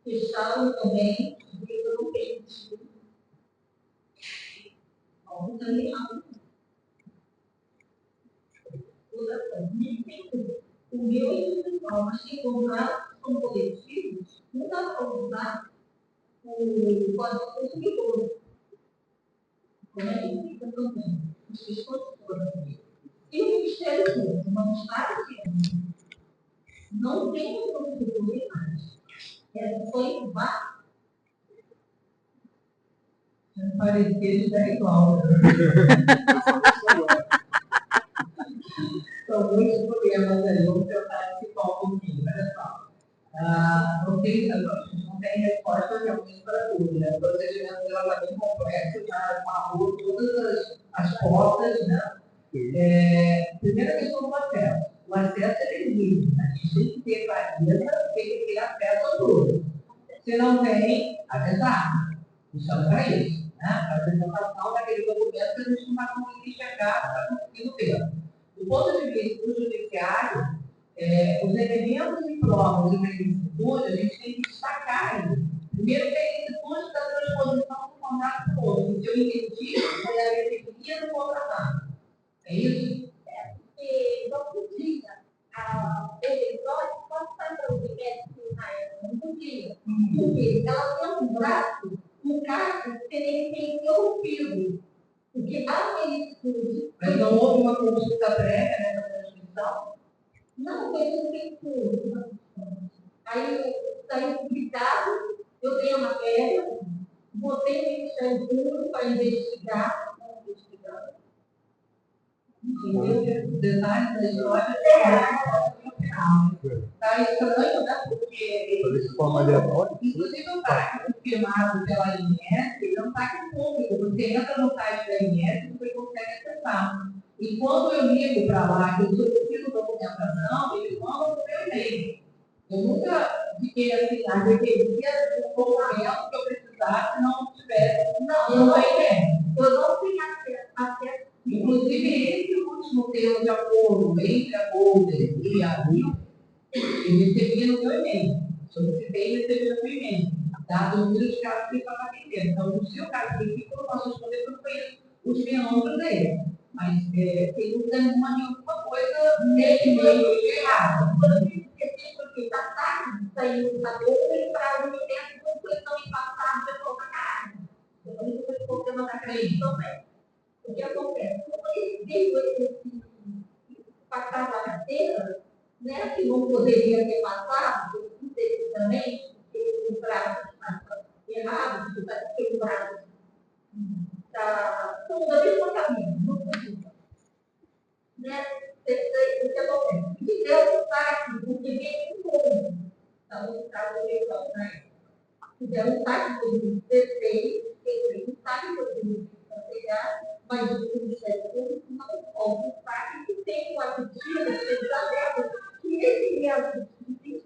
Fecharam também, eu não permiti. Não tem errado. O meu é individual, mas quem comprar são coletivos, não dá para usar o código consumidor. Como é que fica também? Os fiscais. E o Ministério Público não está dizendo, não tem um consumidor mais. Foi vá. Parecer já é igual. São muitos problemas aí, vamos tentar antecipar um pouquinho, olha só. Não tem resposta realmente para tudo, né? O procedimento dela está bem complexo, já amarrou todas as portas, né? Primeira questão do acesso. O acesso é livre, a gente tem que ter clareza, tem que ter acesso a tudo. Se não tem, avisar. Estamos para isso, né? Para a apresentação daquele documento que a gente não vai conseguir chegar, não está conseguindo ver. Do ponto de vista do judiciário, os elementos e provas de uma ilicitude, a gente tem que destacar aí. Primeiro, que a ilicitude da transposição do contrato com o outro. Se eu entendi, é a efetividade do contratado. É isso? Porque não podia. Ele pode fazer o que não podia. Porque ela tem um braço, um caso, que teria que ter interrompido. Porque a ilicitude.
Mas não houve uma consulta prévia nessa transmissão?
Não, foi tudo feito. Aí saiu publicado, eu dei uma matéria, botei no Ministério Público para investigar. Entendeu?
O detalhe da história é no final. Está estranho, né? Porque, inclusive, o TAC confirmado pela INS, ele é um TAC público. Você entra no site da INS e você consegue acessar. E quando eu ligo para lá, que eu solicito documentação, eles mandam o meu e-mail. Eu nunca fiquei assim, a requeria um documento que eu precisasse se não tivesse.
Não,
eu não tenho.
Eu não tenho acesso.
Inclusive, esse último termo de acordo entre a Golden e a Rio, eu recebi no meu e-mail. Solicitei e recebi no meu e-mail. Dado o número de casos que estava atendendo. Então, no seu caso específico, eu não posso responder porque eu não conheço os fenômenos dele. Mas, sem dúvida nenhuma coisa nesse meio de errado.
Porque está tarde, saiu da Golden para o universo, não foi tão impactado de toda a carne. Eu também estou respondendo a crédito também. O que acontece? Como eles veio passar a carteira, né, que não poderia ter passado, indevidamente, porque o prazo está errado, porque o prazo está no mesmo caminho, não podia. Né? O que acontece? Se deu um saque, porque vem um mundo, então o Estado eleição, né? Se der um saque em 2016, tem um saque em 2016, mas o Ministério Público não pode estar que tem uma medida de aberta que esse mesmo de 20%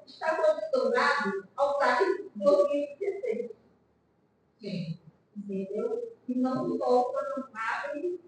está condicionado ao TAC de 2016.
Sim.
Entendeu? E não volta, não abre,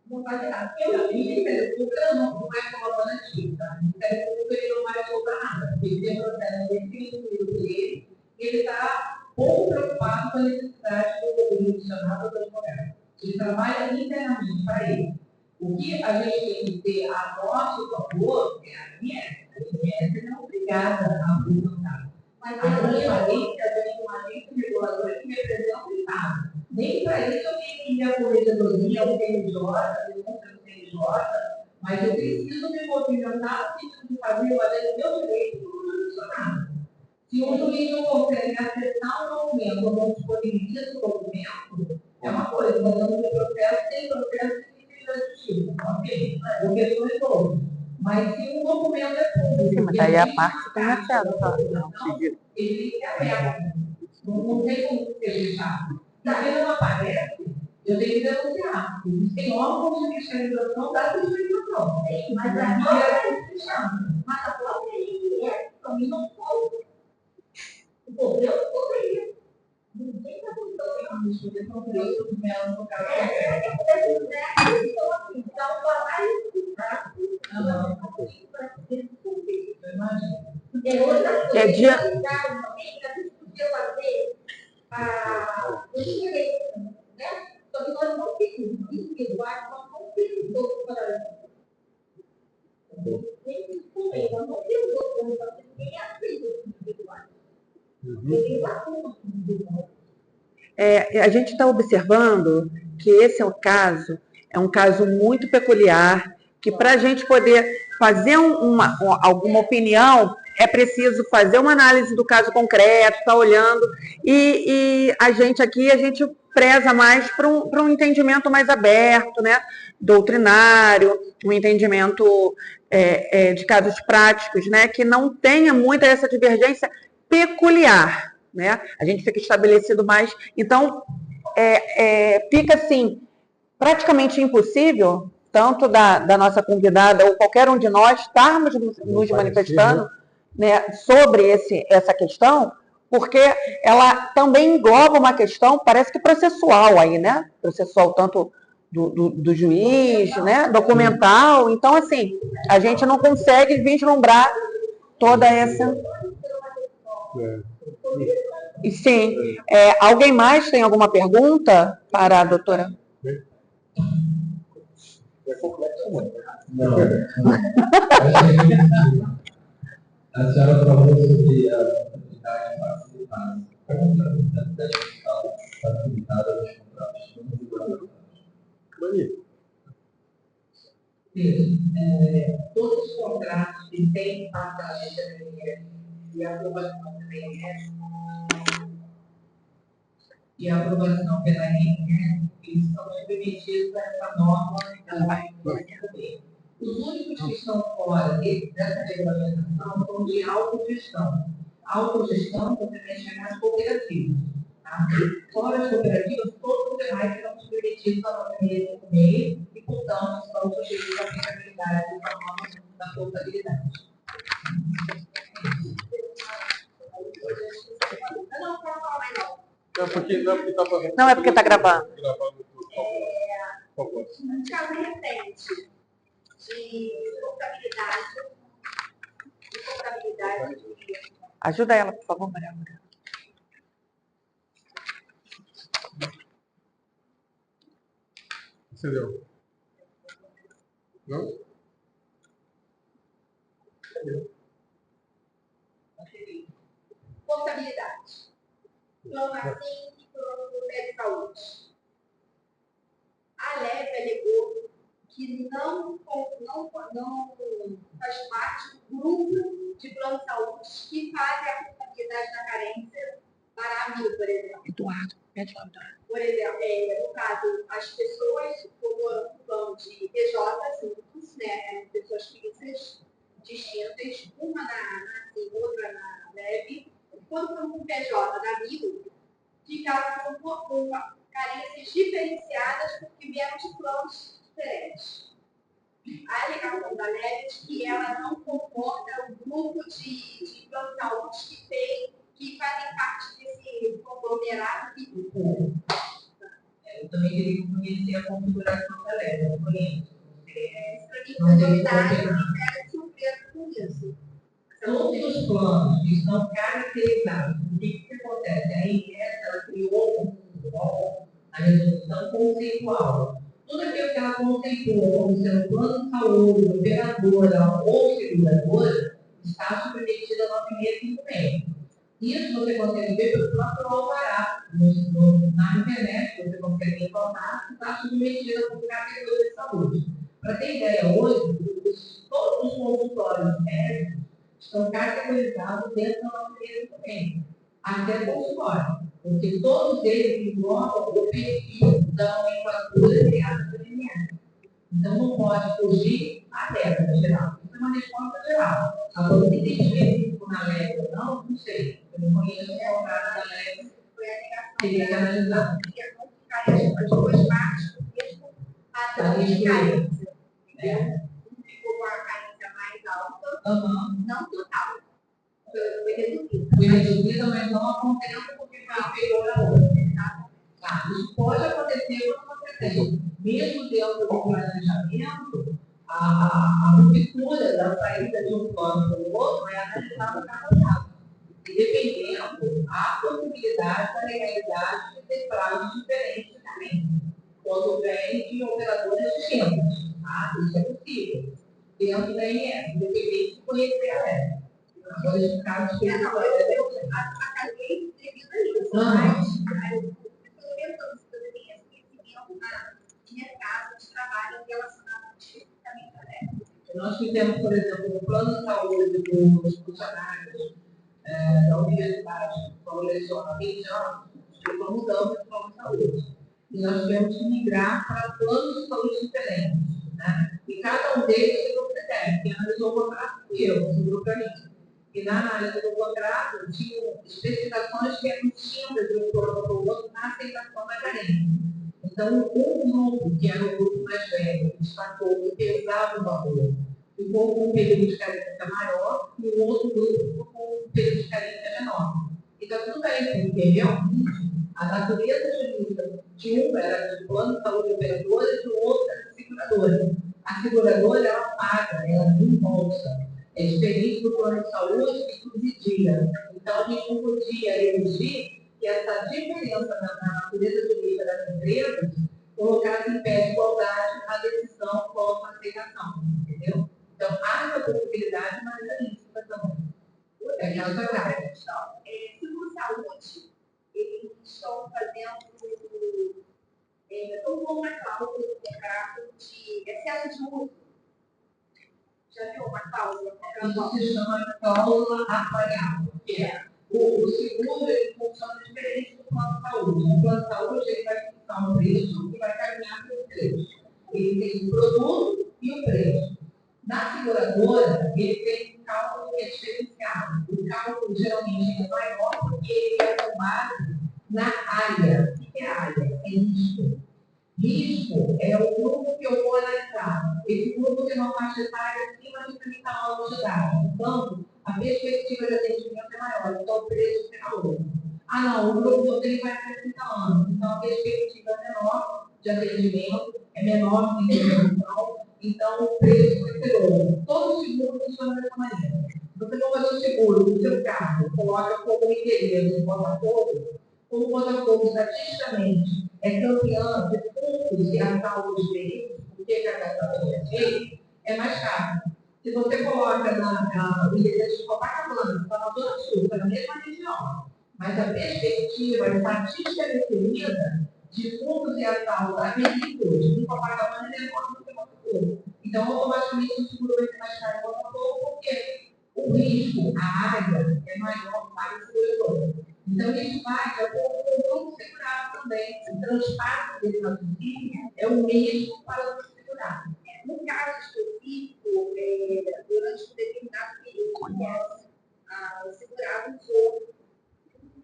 não faz nada.
O Ministério Público não é colaborativo, tá? O Ministério Público ele não vai soltar nada.
ele tem um processo definido dele, e ele está pouco preocupado com a necessidade do governo chamado advogado. Ele trabalha internamente para ele. O que a gente tem que ter a nosso favor é a ANS. A ANS não é obrigada a apresentar. Mas a transparência vem uma agência reguladora que representa o Estado. Nem para isso eu tenho que ir à corregedoria, ao CNJ, denúncia do CNJ, mas eu preciso me movimentar, preciso de fazer o meu direito como jurisdicionado. Se um juiz não consegue acessar um documento ou não disponibiliza o documento, é uma coisa, mas no processo tem processo de justiça, ok? O que eu estou. Mas se um documento é público,
Sim, mas daí a parte tem acesso, tá?
ele tem que ser aberto. Não tem como ser fechado. Se ele não aparece, eu tenho que denunciar. Tem órgãos de fiscalização da fiscalização. Mas a mas a própria INS também não foi. O problema foi isso. Ninguém está tentando discutir com o preço do mel no caso. Então, falar isso, tá? Não. É outra coisa.
É dia...
Os direitos, né? Só que nós não temos individuais, nós não temos outros para nós não temos outros para ninguém aceita os individuais.
A gente está observando que esse é um caso muito peculiar, que para a gente poder fazer alguma opinião, é preciso fazer uma análise do caso concreto, estar olhando, e a gente preza mais para um entendimento mais aberto, né, doutrinário, um entendimento de casos práticos, né, que não tenha muita essa divergência peculiar, né? A gente fica estabelecido mais. Então, fica assim, praticamente impossível, tanto da nossa convidada ou qualquer um de nós, estarmos nos manifestando, né, sobre essa questão, porque ela também engloba uma questão, parece que processual aí, né? Processual tanto do juiz, né? Documental. Então, assim, a gente não consegue vislumbrar toda essa... E sim. Alguém mais tem alguma pergunta para a doutora?
Não. A senhora falou sobre a oportunidade facilitada. Como a oportunidade facilitada nos contratos?
Todos os contratos que têm passagem da ANS e a aprovação da ANS e a aprovação pela ANS, eles estão submetidos a essa norma da ANS. Os únicos que estão fora dessa regulamentação são de autogestão. Autogestão você mexe nas cooperativas. Tá? Fora as cooperativas, todos os demais estão submetidos à norma do meio e, portanto, estão sujeitos à aplicabilidade da norma da contabilidade.
Não, é porque está gravando.
Um caso recente de contabilidade.
Ajuda ela, por favor, Maria Moura.
Entendeu? Não?
Contabilidade. Plano assim e plano do médico de saúde. A LEV alegou que não faz parte do grupo de plano de saúde que faz a contabilidade da carência para amigo, por exemplo.
Eduardo, pede lá, Eduardo.
Por exemplo, no caso, as pessoas foram um plano de PJ juntos, né? Pessoas físicas distintas, uma na outra na LEV. Quando foram com o PJ da amigo, ficaram com carências diferenciadas porque vieram de planos diferentes. A alegação da LEV é que ela não comporta o grupo de plano de saúde que fazem parte desse conglomerado.
Eu também queria conhecer a configuração da LEV, eu conheço.
Para mim, foi novidade, e pega de surpresa com isso.
Todos os planos que estão caracterizados. O que acontece? A INS, ela criou um rol na resolução conceitual. Tudo aquilo que ela conceitua como sendo plano de saúde, operadora ou seguradora, está submetido ao nosso documento. Isso você consegue ver pelo próprio alvará. Na internet você consegue informar que está submetido a categoria de saúde. Para ter ideia, hoje, todos os consultórios médicos estão categorizados dentro da nossa documento. Até consultório. Porque todos eles englobam o perfil da nomenclatura criada pelo INSS. Então, não pode fugir à regra geral. Isso é uma resposta geral. Agora, se tem específico na regra ou não, não sei. Eu não conheço qual caso da regra. Teria que analisar.
As duas partes do mesmo padrão de carência. Um ficou com a carência mais alta, não total. Foi reduzido.
Foi reduzida, mas não acontece porque foi inferior a outra. Tá? Isso pode acontecer quando você tem, mesmo dentro do planejamento, a ruptura da saída de um plano para o outro é analisada cada caso. E dependendo, há possibilidade da legalidade de ter prazos diferentes também, quando vem de operadoras distintas. Tá? Isso é possível. Dentro da INS, independente de conhecer a lei. Agora, esse caso específico
Acabei devido a isso, mas eu estou pensando se poderia esquecimento na mercado de trabalho relacionado especificamente a ela.
nós fizemos, por exemplo, um plano de saúde dos funcionários da universidade, quando leciona há 20 anos, nós mudamos o plano de saúde. E nós tivemos que migrar para planos de saúde diferentes. Né? E cada um deles tem um critério. Quem analisou o contrato fui eu, seguro para mim. E na análise do contrato, tinham especificações que eram distintas de um plano para o outro na aceitação da carência. Então, um grupo, que era o grupo mais velho, destacou que pesava o valor, ficou com um período de carência maior, e o outro grupo ficou com um período de carência menor. Então, tudo bem, porque realmente a natureza jurídica de um era de plano de saúde operadora e do outro era de seguradora. A seguradora, ela paga, ela reembolsa. É diferente do plano de saúde que subsidia. Então, a gente não podia exigir que essa diferença na natureza jurídica das empresas colocasse em pé de igualdade a decisão com a aceitação. Entendeu? Então, há uma possibilidade, mas é isso também. É aquela questão.
Seguro saúde, eles estão fazendo uma cláusula do contrato de excesso de uso. Já viu uma cláusula?
Isso se chama cláusula atuarial, que é o seguro ele funciona diferente do plano de saúde. O plano de saúde ele vai fixar um preço e vai caminhar pelo preço. Ele tem o produto e o preço. Na seguradora, ele tem um cálculo que é diferenciado. O cálculo geralmente é maior porque ele é tomado na área. O que é área? É risco. Risco é o grupo que eu vou analisar. Esse grupo tem uma faixa etária acima de 30 anos de idade. Então, a perspectiva de atendimento é maior, então o preço será outro. Ah, não, o grupo dele vai ter 30 anos, então a perspectiva é menor de atendimento, é menor de intervenção, então o preço vai ser outro. Todo seguro funciona dessa maneira. Você não vai fazer o seguro do seu carro, coloca como interesse, Botafogo, como o Botafogo estatisticamente é campeão de pontos e assaltos de veículos, porque a cadastro é feito, é mais caro. Se você coloca no endereço de Copacabana, está na Zona Sul, está na mesma região, mas a perspectiva, a estatística definida de pontos e assaltos a veículos em Copacabana é menor do que Botafogo. Então, automaticamente, o seguro vai ser mais caro em Botafogo, porque o risco, a área, é maior para o segurador. Então, isso vai de acordo com o grupo segurado também. O transpasse desse raciocínio é o mesmo para o segurado.
No caso específico, durante um determinado período, o segurado usou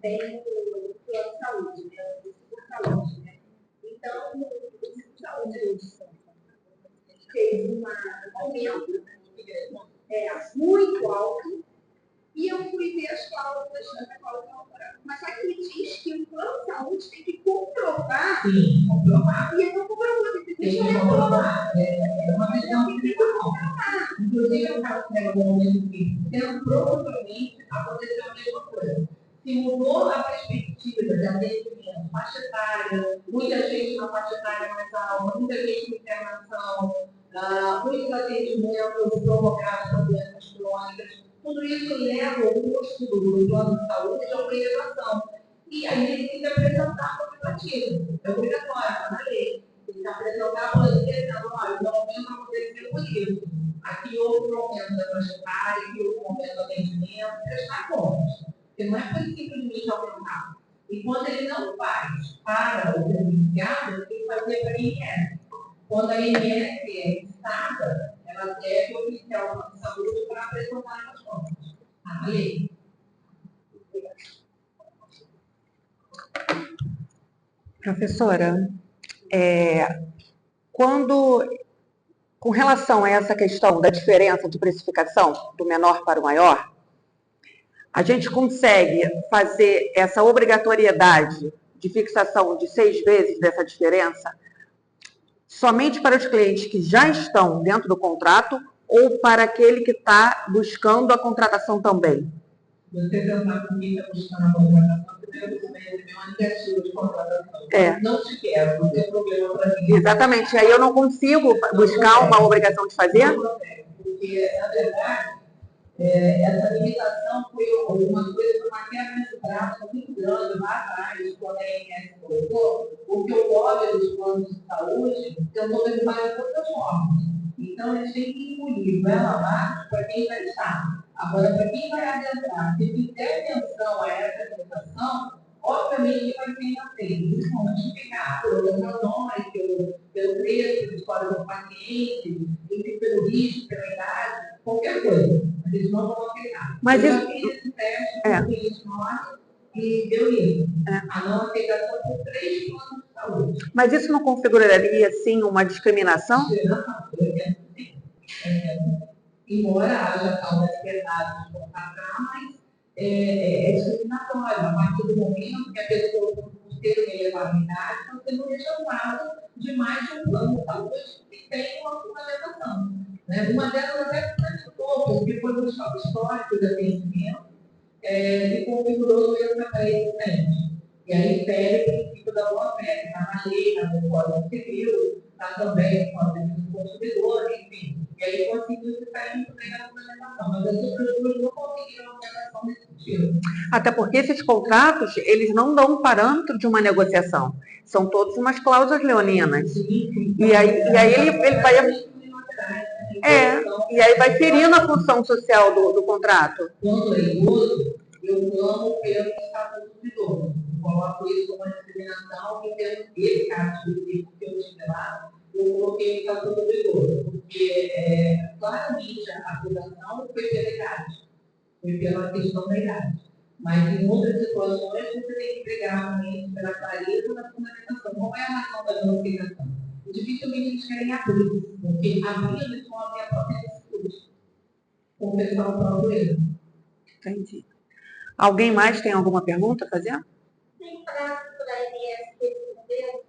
bem o plano de saúde, né? O seguro-saúde. Né? Então, o seguro-saúde fez um aumento muito alto. E eu fui ver as cláusulas da cláusula laboral. Mas aqui diz que o plano de saúde tem que comprovar.
Sim, comprovar.
E eu não comprovou, tem que
Tem que colocar. É uma visão individual. Inclusive, eu faço um momento que, provavelmente, aconteceu a mesma coisa. Se mudou a perspectiva de atendimento, faixa etária, muita gente na faixa etária mais alta, muita gente com internação, muitos atendimentos provocados por doenças crônicas, tudo isso leva o custo do plano de saúde a uma elevação. E aí ele tem que apresentar como partido. É obrigatório, está na lei. Ele tem que apresentar para ele, dizendo, olha, o aumento aconteceu por isso. Aqui houve um aumento da faixa etária, aqui houve um aumento do atendimento, prestar contas. Porque não é por simplesmente aumentar. E quando ele não faz para o beneficiário, ele tem que fazer para a INS. Quando a INS é listada, ela deve oficiar o plano de saúde para apresentar as contas. Está na lei.
Professora, com relação a essa questão da diferença de precificação do menor para o maior, a gente consegue fazer essa obrigatoriedade de fixação de 6 vezes dessa diferença somente para os clientes que já estão dentro do contrato ou para aquele que está buscando a contratação também?
Você tentar com quem está buscando a contratação, primeiro você vai receber uma negativa de contratação. Não te quero, não tem problema para mim.
Exatamente. Aí eu não consigo buscar uma obrigação de fazer?
Não consegue, porque, na verdade, essa limitação foi uma coisa, uma quebra de braço muito grande lá atrás, quando a ANS colocou, porque o lobby dos planos de saúde tentou derrubar de outras formas. Então, eles têm que engolir goela abaixo para quem já está. Agora, para quem vai adentrar, se fizer atenção a essa limitação, obviamente vai ser inaceito. Isso não justificar pelas razões, pelo preço, pela história do paciente, pelo risco, pela idade, qualquer coisa. Eles não vão aceitar.
Mas
eu já fiz esse teste com o cliente nosso e deu isso. A não aceitação por 3 planos de saúde.
Mas isso não configuraria, sim, uma discriminação?
Embora haja tal da liberdade de contratar, mas é discriminatório. A partir do momento que a pessoa, por ter uma elevada idade, está sendo rechazada de mais de um plano de saúde que tem uma fundamentação. Uma delas até fundamentou, porque foi um histórico de atendimento e configurou doença pré-existente. E aí pede o princípio da boa-fé, que está na lei, está no Código Civil, está também com a lei do consumidor, enfim. E aí conseguiu ficar muito bem na fundamentação. Mas as outras duas não conseguiram a fundamentação nesse sentido.
Até porque esses contratos, eles não dão um parâmetro de uma negociação. São todos umas cláusulas leoninas. E aí ele vai... e aí vai ferindo a função social do contrato.
Quando é idoso, eu clamo pelo estatuto do idoso. Coloco isso como uma discriminação e pelo esse caso que eu tive lá, eu coloquei o estatuto do idoso, porque claramente a acusação foi pela idade, foi pela questão da idade. Mas em outras situações você tem que brigar realmente pela clareza da fundamentação. Qual é a razão da não aceitação? Dificilmente eles querem abrir, porque abrindo eles vão abrir a própria discussão, confessar o próprio erro.
Entendi. Alguém mais tem alguma pergunta a fazer?
Tem prazo para a INS responder?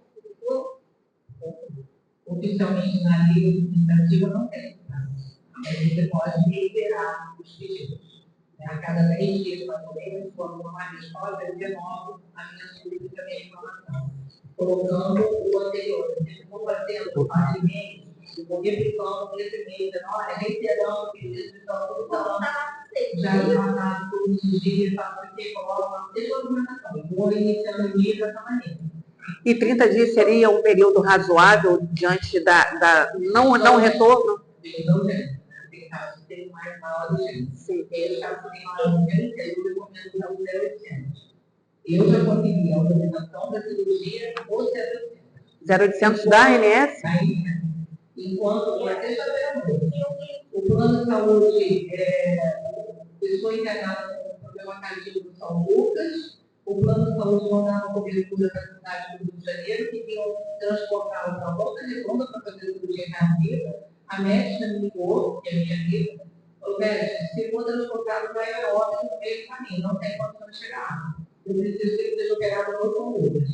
Oficialmente na lei administrativa não tem prazo. Mas você pode reiterar os pedidos. A cada 10 dias, mais ou menos, quando não há resposta, eu renovo a minha súplica, a minha informação, colocando o anterior. Se eu for fazendo mais e-mail, eu vou replicando nesse e-mail, olha, reiterando o pedido de solução. Já passado todos os dias, faço o que coloco uma documentação. Eu vou iniciando o e-mail dessa maneira.
E 30 dias seria um período razoável diante da não retorno?
Não é. Tem casos que tem mais mala do gênero. Eles casos que tem mala do gênero, eu recomendo usar o 0800. Eu já consegui a autorização da cirurgia ou 0800.
0800 da ANS?
Da ANS. Enquanto o plano de saúde, pessoa internada com problema cardíaco de São Lucas, o plano de saúde não dava cobertura da cidade do Rio de Janeiro, que iam transportá-lo para a Volta Redonda para fazer cirurgia cardíaca. A médica me ligou, que é minha amiga, falou, médica, se for transportado para a Europa no meio do caminho, não tem condição de chegar. Eu preciso que ele seja operado no São Lucas.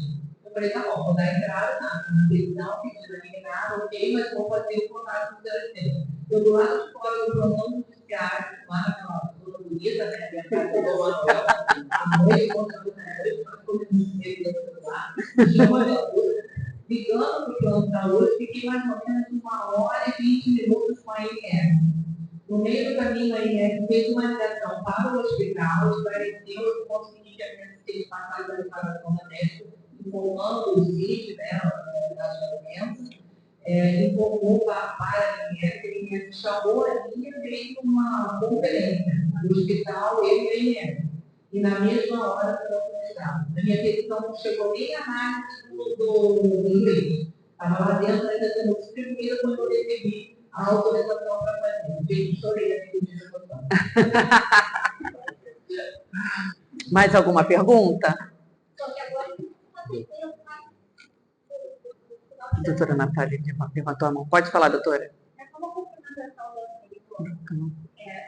Eu falei, tá bom, vou dar entrada na televisão, pedindo a entrada, ok, mas vou fazer o contato com o telefone. Eu do lado de fora do plantão judiciário, lá naquela zona bonita, né, minha casa do Manuel, à noite, contando na noite, para todo mundo ver o celular, tinha uma leitura, ligando para o plano de saúde, fiquei mais ou menos 1h20 com a INF. No meio do caminho, a INF fez uma ligação para o hospital, esclareceu, eu consegui que a minha assistente passasse a declaração da médica, informando o sítio dela, das doenças, informou para a INF chamou a linha, fez uma conferência no hospital, eu e a INF. E na mesma hora foi autorizado. A minha petição não chegou nem a análise do inglês. Estava lá dentro, ainda sendo distribuída quando eu recebi a autorização para fazer. Eu chorei aquele dia da votação.
Mais alguma pergunta? A doutora Natália levantou a mão. Pode falar, doutora.
É como a complementação da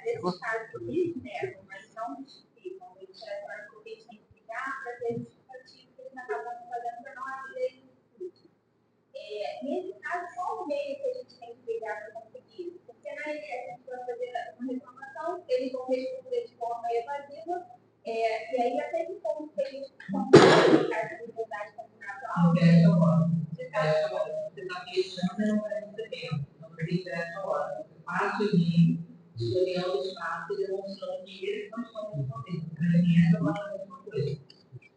esses casos que eles negam, mas não justificam, eles trazem o que eles têm que ligar para ter justificativo que eles acabam fazendo para não abrir esse nesse caso, qual o meio que a gente tem que ligar para conseguir? Porque na INF a gente vai fazer uma reclamação, eles vão responder de forma evasiva, e aí até que ponto que eles estão colocar essa liberdade contratual.
Você está fechando e não vai receber. Não vai receber essa hora. Faz o e-mail, historiando o espaço e demonstrando que eles não estão respondendo. A INF vai fazer a mesma coisa.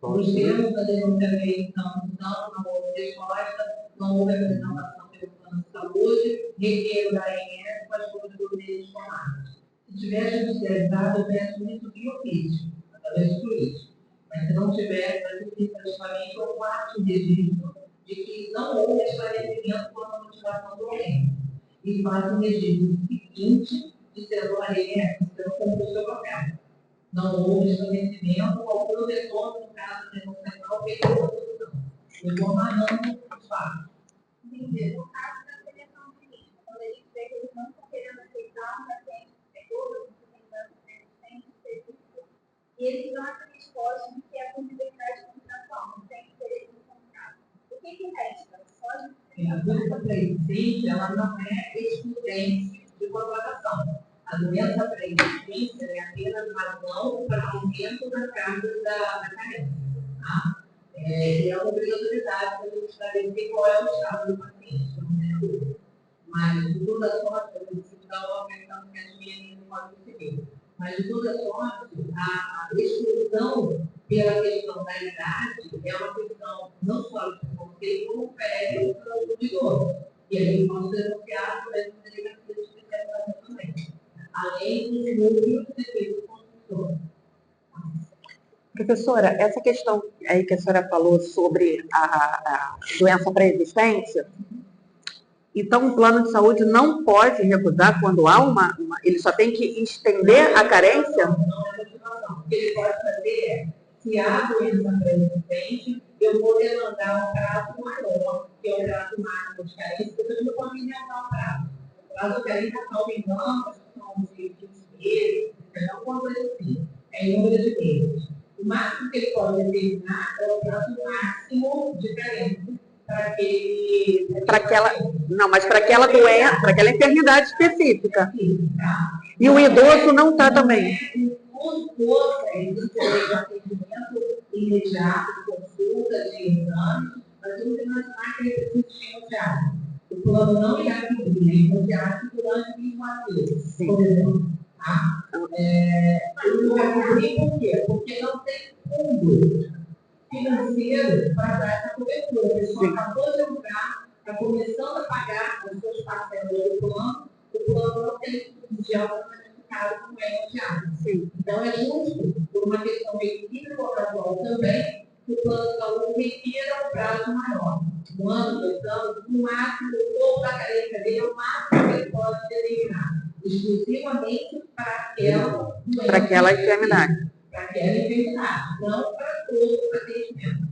Os termos da denúncia veio, então, não houve resposta, não houve apresentação pelo plano de saúde, requeiro da INF para as coberturas tomadas. Se tiver judicializado, eu peço muito de ofício, através do juiz. Mas se não tiver, vai ter que praticamente eu faço o registro de que não houve esclarecimento quanto à motivação do elemento. E faz um registro seguinte, dizendo a INF, se não cumprir o seu papel. Não houve esclarecimento ou algum retorno no caso de denunciação feita pela solução. Informar não os fatos.
Entendi. No caso da seleção política, quando a gente vê que eles não estão querendo aceitar um paciente seguro, e eles dão essa resposta de que é por liberdade contratual, não tem interesse no contrato. O que resta?
A doença pré-existente, ela não é excludente de contratação. A doença pré-existente é apenas razão para aumento da carga da carência. Tá? E é uma obrigatoriedade para a gente estabelecer qual é o estado do paciente, não é dúvida. Mas, de toda sorte, eu preciso dar uma questão que a gente não pode receber. Mas, de toda sorte, a exclusão pela questão da idade é uma questão não só de conceito, como oferece para o idoso. E aí vamos denunciar por essa delegacia de especialização também. Além dos núcleos de defesa do consumidor.
Professora, essa questão aí que a senhora falou sobre a doença pré-existente, então o plano de saúde não pode recusar quando há ele só tem que estender a carência?
Não é motivação. O que ele pode fazer é, se há doença pré-existente, eu vou demandar um prazo maior, que é o prazo máximo de carência, porque eu não posso inventar um prazo. O prazo de carência, salvo engano, são de 20 meses, alguma coisa assim. É em número de meses. O máximo que ele pode determinar é o prazo máximo de carência
para aquela doença, para aquela enfermidade específica. E o idoso não está também.
O idoso é atendimento imediato, consulta de exame, mas o imaginar que ele precisa de imediato. O plano não irá cobrir imediato durante 24 meses, por exemplo. Tá? Ele não vai cobrir por quê? Porque não tem fundo financeiro para dar essa cobertura. A pessoa acabou de entrar, está começando a pagar as suas parcelas do plano, o plano não tem de automaticado como é imediato. Então, é justo, por uma questão de equilíbrio contratual também, que o plano de saúde requira um prazo maior. 1 ano, 2 anos, no máximo, o pouco da carência dele é o máximo que ele pode determinar, exclusivamente para aquela
enfermidade.
Para aquela enfermidade, não para todo o atendimento.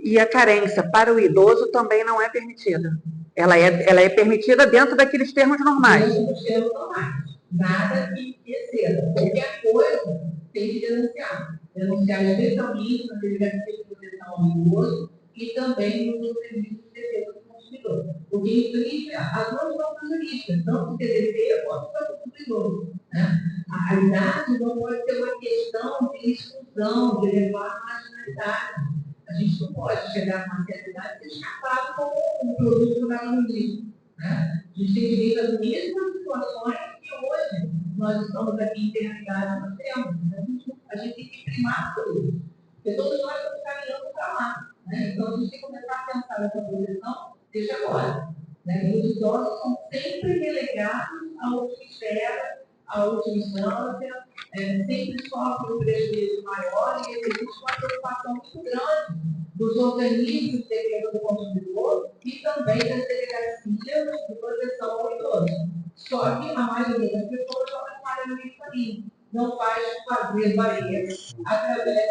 E a carência para o idoso também não é permitida. Ela é permitida dentro daqueles termos normais.
Dentro dos termos normais. Nada que exceda. Qualquer coisa tem que denunciar. Denunciar especialmente na delegacia de proteção ao idoso, e também no serviço de defesa do consumidor. O que inclui as duas normas jurídicas, tanto o TDP quanto o consumidor. Né? A realidade não pode ser uma questão de exclusão, de levar a marginalidade. A gente não pode chegar numa realidade e escapar como um produto da logística. Né? A gente tem direito às mesmas situações que hoje nós estamos aqui em realidade nós temos. A gente tem que primar tudo. Porque todos nós estamos caminhando para lá. Né? Então, a gente tem que começar a pensar nessa proteção desde agora. Né? E os idosos são sempre relegados à última esfera, à última instância, sempre sofrem um prejuízo maior e existe uma preocupação muito grande dos organismos de defesa do consumidor e também das delegacias de proteção ao idoso. Só que a maioria das pessoas não trabalha nesse caminho, não faz fazer barreiras através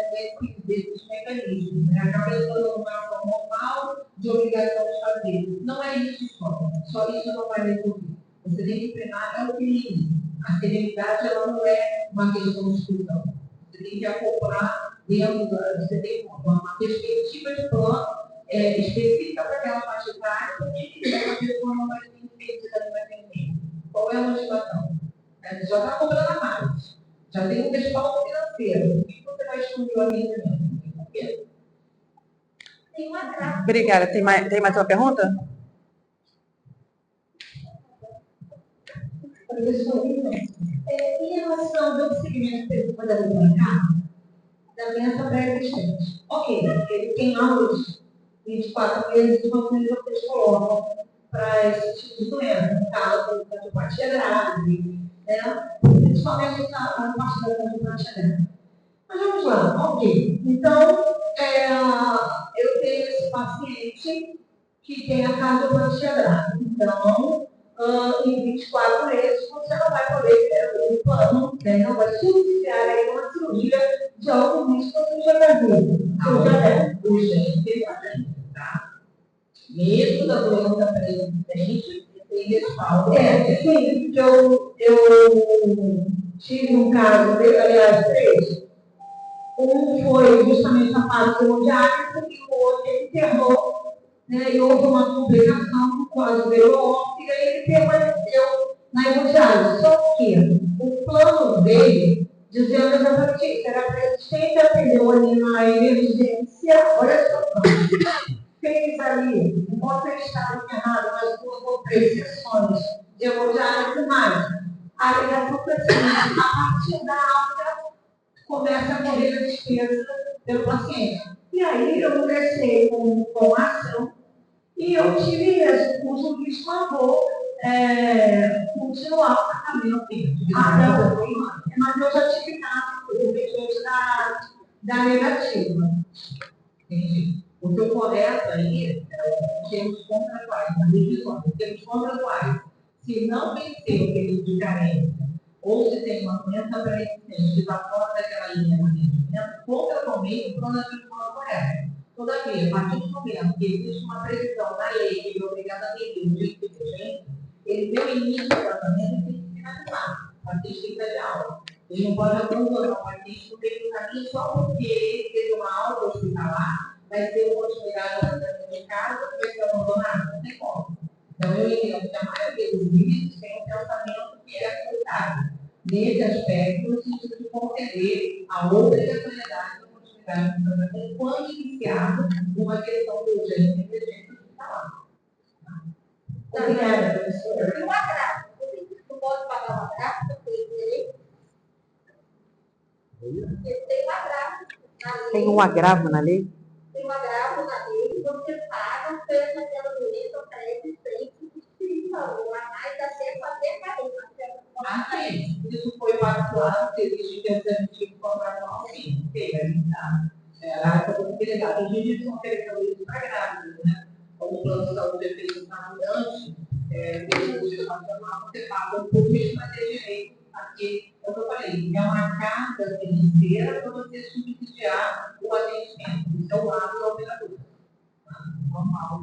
desses mecanismos. Né? Acaba entrando numa ação normal de obrigação de fazer. Não é isso só isso não vai resolver. Você tem que treinar o crime. A serenidade ela não é uma questão de exclusão. Você tem que acoplar dentro você tem uma perspectiva de plano específica para aquela faixa etária, porque a pessoa não vai ser impedida de atendimento. Qual é a motivação? Você já está cobrando a mais. Já tem um respaldo financeiro. Por que você vai excluir o atendimento?
Tem uma graça.
Obrigada. Tem mais uma pergunta?
Em relação ao segmento que foi dado para cá, da doença pré-existente. Ok, ele tem aulas 24 meses de uma coisa que vocês colocam para esse tipo de doença, no caso, da cardiopatia grave, né? Principalmente na parte da cardiopatia grave. Mas vamos lá, ok. Então, eu tenho esse paciente que tem a cardiopatia grave. Então, em 24 meses, você não vai poder ter um plano, né? Não vai subsidiar aí uma cirurgia de alto risco que você já vai ver. Urgente, tá? Mesmo da doença pré-existente, tem respaldo. Sim, eu tive um caso, aliás, 3. Um foi justamente a parte hemodiálise e o outro ele internou. Né, e houve uma complicação no quadro veio óbito e aí ele permaneceu na hemodiálise. Só que o plano dele, dizendo exatamente isso, era pré-existente, atendeu ali na emergência, olha só, fez ali, enquanto ele estava internado, nas 2 ou 3 sessões de hemodiálise mais. A ligação foi a seguinte: a partir da alta começa a correr a despesa pelo paciente. E aí eu ingressei com a ação e eu tive mesmo, o juiz mandou continuar o tratamento dele. Mas eu já tive caso da negativa. Entendi. O que eu correto aí é os termos contratuais, as revisões, os termos contratuais. Se não vencer o período de carência, ou se tem uma doença pré-existente que está fora daquela linha de atendimento, contratualmente o plano de correto. Todavia, a partir do momento que existe uma previsão na lei que ele é obrigado a atender o direito de urgência, ele deu início ao tratamento e tem que finalizar. O paciente tem que estar de aula. Ele não pode abandonar o paciente no meio do caminho só porque ele teve uma alta hospitalar, vai ter uma continuidade do tratamento de casa e vai ser abandonado. Não tem como. Então, eu entendo que a maioria dos juízes tem um pensamento que é autoritário. Nesse aspecto, no sentido de conceder a obrigatoriedade da continuidade do tratamento quando iniciado uma questão de urgência e emergência hospitalar. Obrigada, professora.
Tem um agravo. Não pode pagar um agravo, porque tem direito. Tem um agravo na lei.
Tem um agravo na lei?
Tem um agravo na lei, você paga pela doença pré-existente que falou, a mais acesso até carência.
Sim, isso foi pactuado, se existe incentivo contratual, sim, teve, tá? A época delegada, hoje em dia estão oferecendo isso para grávidas, né? Como o plano de saúde é feito na ambulante, pelo nacional, você paga um pouco isso para ter direito aqui, é o que eu falei, é uma carga financeira para você subsidiar o atendimento. Isso é o lado da operadora. Normal,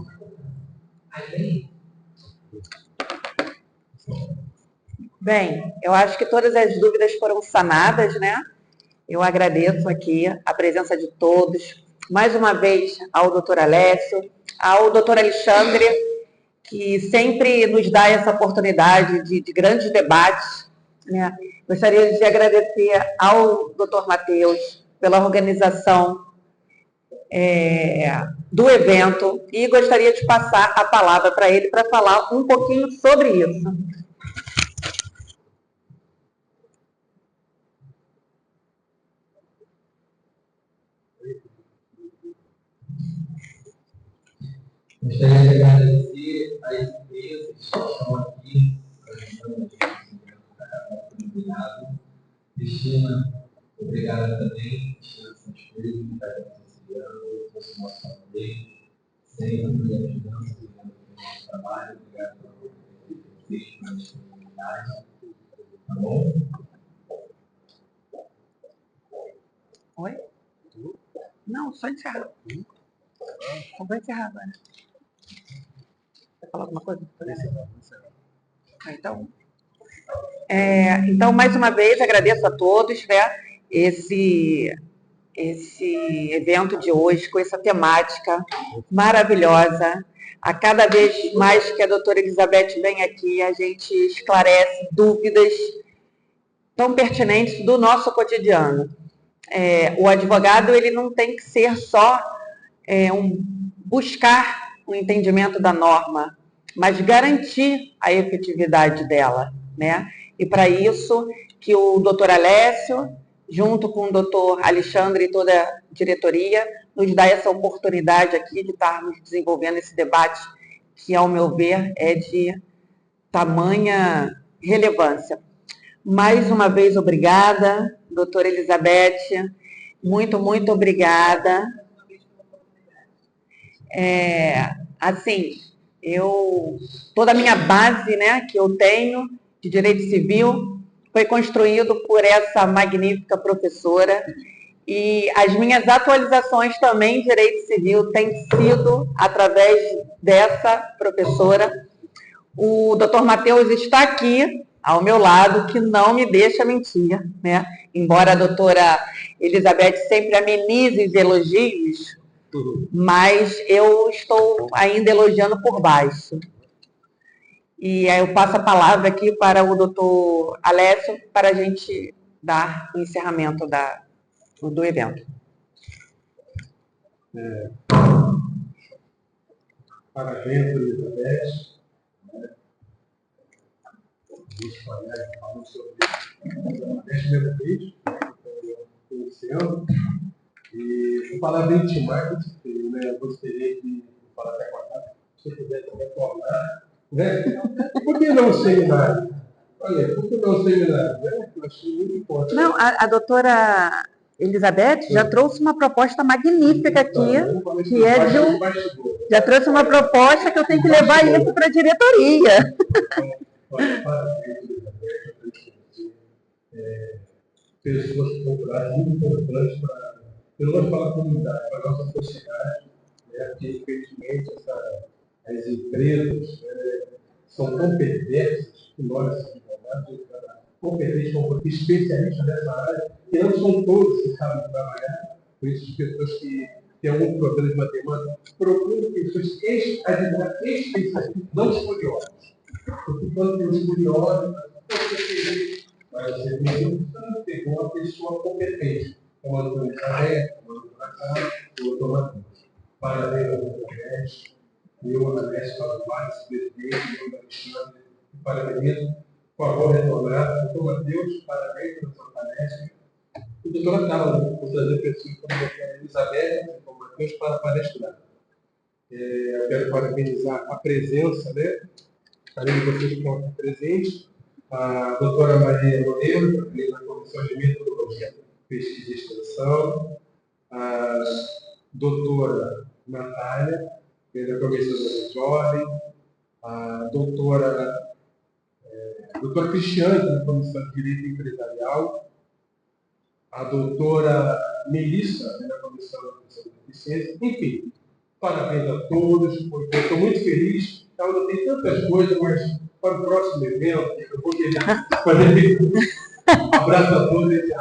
aí é isso.
Bem, eu acho que todas as dúvidas foram sanadas, né? Eu agradeço aqui a presença de todos, mais uma vez ao doutor Alessio, ao doutor Alexandre, que sempre nos dá essa oportunidade de grandes debates, né? Gostaria de agradecer ao doutor Matheus pela organização do evento e gostaria de passar a palavra para ele para falar um pouquinho sobre isso.
Gostaria de agradecer às empresas que estão aqui, obrigado. Cristina, obrigado também. Cristina Santos Freire, que está aqui nos auxiliando, trouxe o nosso apoio, sempre nos ajudando, obrigado pelo nosso trabalho, obrigado pela disponibilidade. Tá bom?
Oi? Não, só encerrar. Só vou encerrar agora. Quer falar alguma coisa? Então, mais uma vez, agradeço a todos, né, esse evento de hoje, com essa temática maravilhosa. A cada vez mais que a doutora Elizabeth vem aqui, a gente esclarece dúvidas tão pertinentes do nosso cotidiano. O advogado, ele não tem que ser só buscar o entendimento da norma, mas garantir a efetividade dela, né? E para isso que o doutor Alessio, junto com o doutor Alexandre e toda a diretoria, nos dá essa oportunidade aqui de estarmos desenvolvendo esse debate que, ao meu ver, é de tamanha relevância. Mais uma vez, obrigada, doutora Elizabeth, muito, muito obrigada. Toda a minha base, né, que eu tenho de direito civil foi construído por essa magnífica professora, e as minhas atualizações também em direito civil têm sido através dessa professora. O doutor Matheus está aqui ao meu lado, que não me deixa mentir, né? Embora a doutora Elizabeth sempre amenize os elogios, mas eu estou ainda elogiando por baixo. E aí eu passo a palavra aqui para o doutor Alessio para a gente dar o encerramento do evento.
Parabéns, Elizabeth. Falando sobre a primeira vez, conhecendo. E vou falar bem demais, né? Eu gostaria de falar até contato, se eu pudesse retornar, né? Por que não o seminário? Olha, por que não o seminário? Né? Eu achei muito importante.
Não, a doutora Elizabeth já trouxe uma proposta magnífica aqui, que é de um... Já trouxe uma proposta que eu tenho que levar isso para a diretoria.
Parabéns, Elizabeth, pessoas culturais muito importantes para a comunidade, para a nossa sociedade, né? Porque, infelizmente, as empresas são tão perversas que nós, advogados, competentes como especialistas nessa área, e não são todos que sabem trabalhar, por isso as pessoas que têm algum problema de matemática procuram pessoas advogados especialistas, não estudiosos. Porque quando tem os estudiosos, mas você pegou uma pessoa competente, como a doutora Elizabeth, como a doutora Carla, o doutor Matheus. Parabéns ao doutor Alessio, eu, Alessio Calvares, presidente, eu, Alexandre, e parabenizo. Por favor, retornar. Doutor Matheus, parabéns pelo seu palestra. O doutor Carla, por trazer pessoas como a doutora Elizabeth e o doutor Matheus para palestrar. Eu quero parabenizar a presença, né? Além de vocês que estão aqui presentes, a doutora Maria Loureiro, que na Comissão de Metodologia, Pesquisa e Extensão, a doutora Natália, que é da Comissão da Jovem, a doutora Cristiane, da Comissão de Direito Empresarial, a doutora Melissa, da Comissão de Deficiência, enfim, parabéns a todos, estou muito feliz. Eu não tenho tantas coisas, mas para o próximo evento, eu vou querer fazer. Um abraço a todos e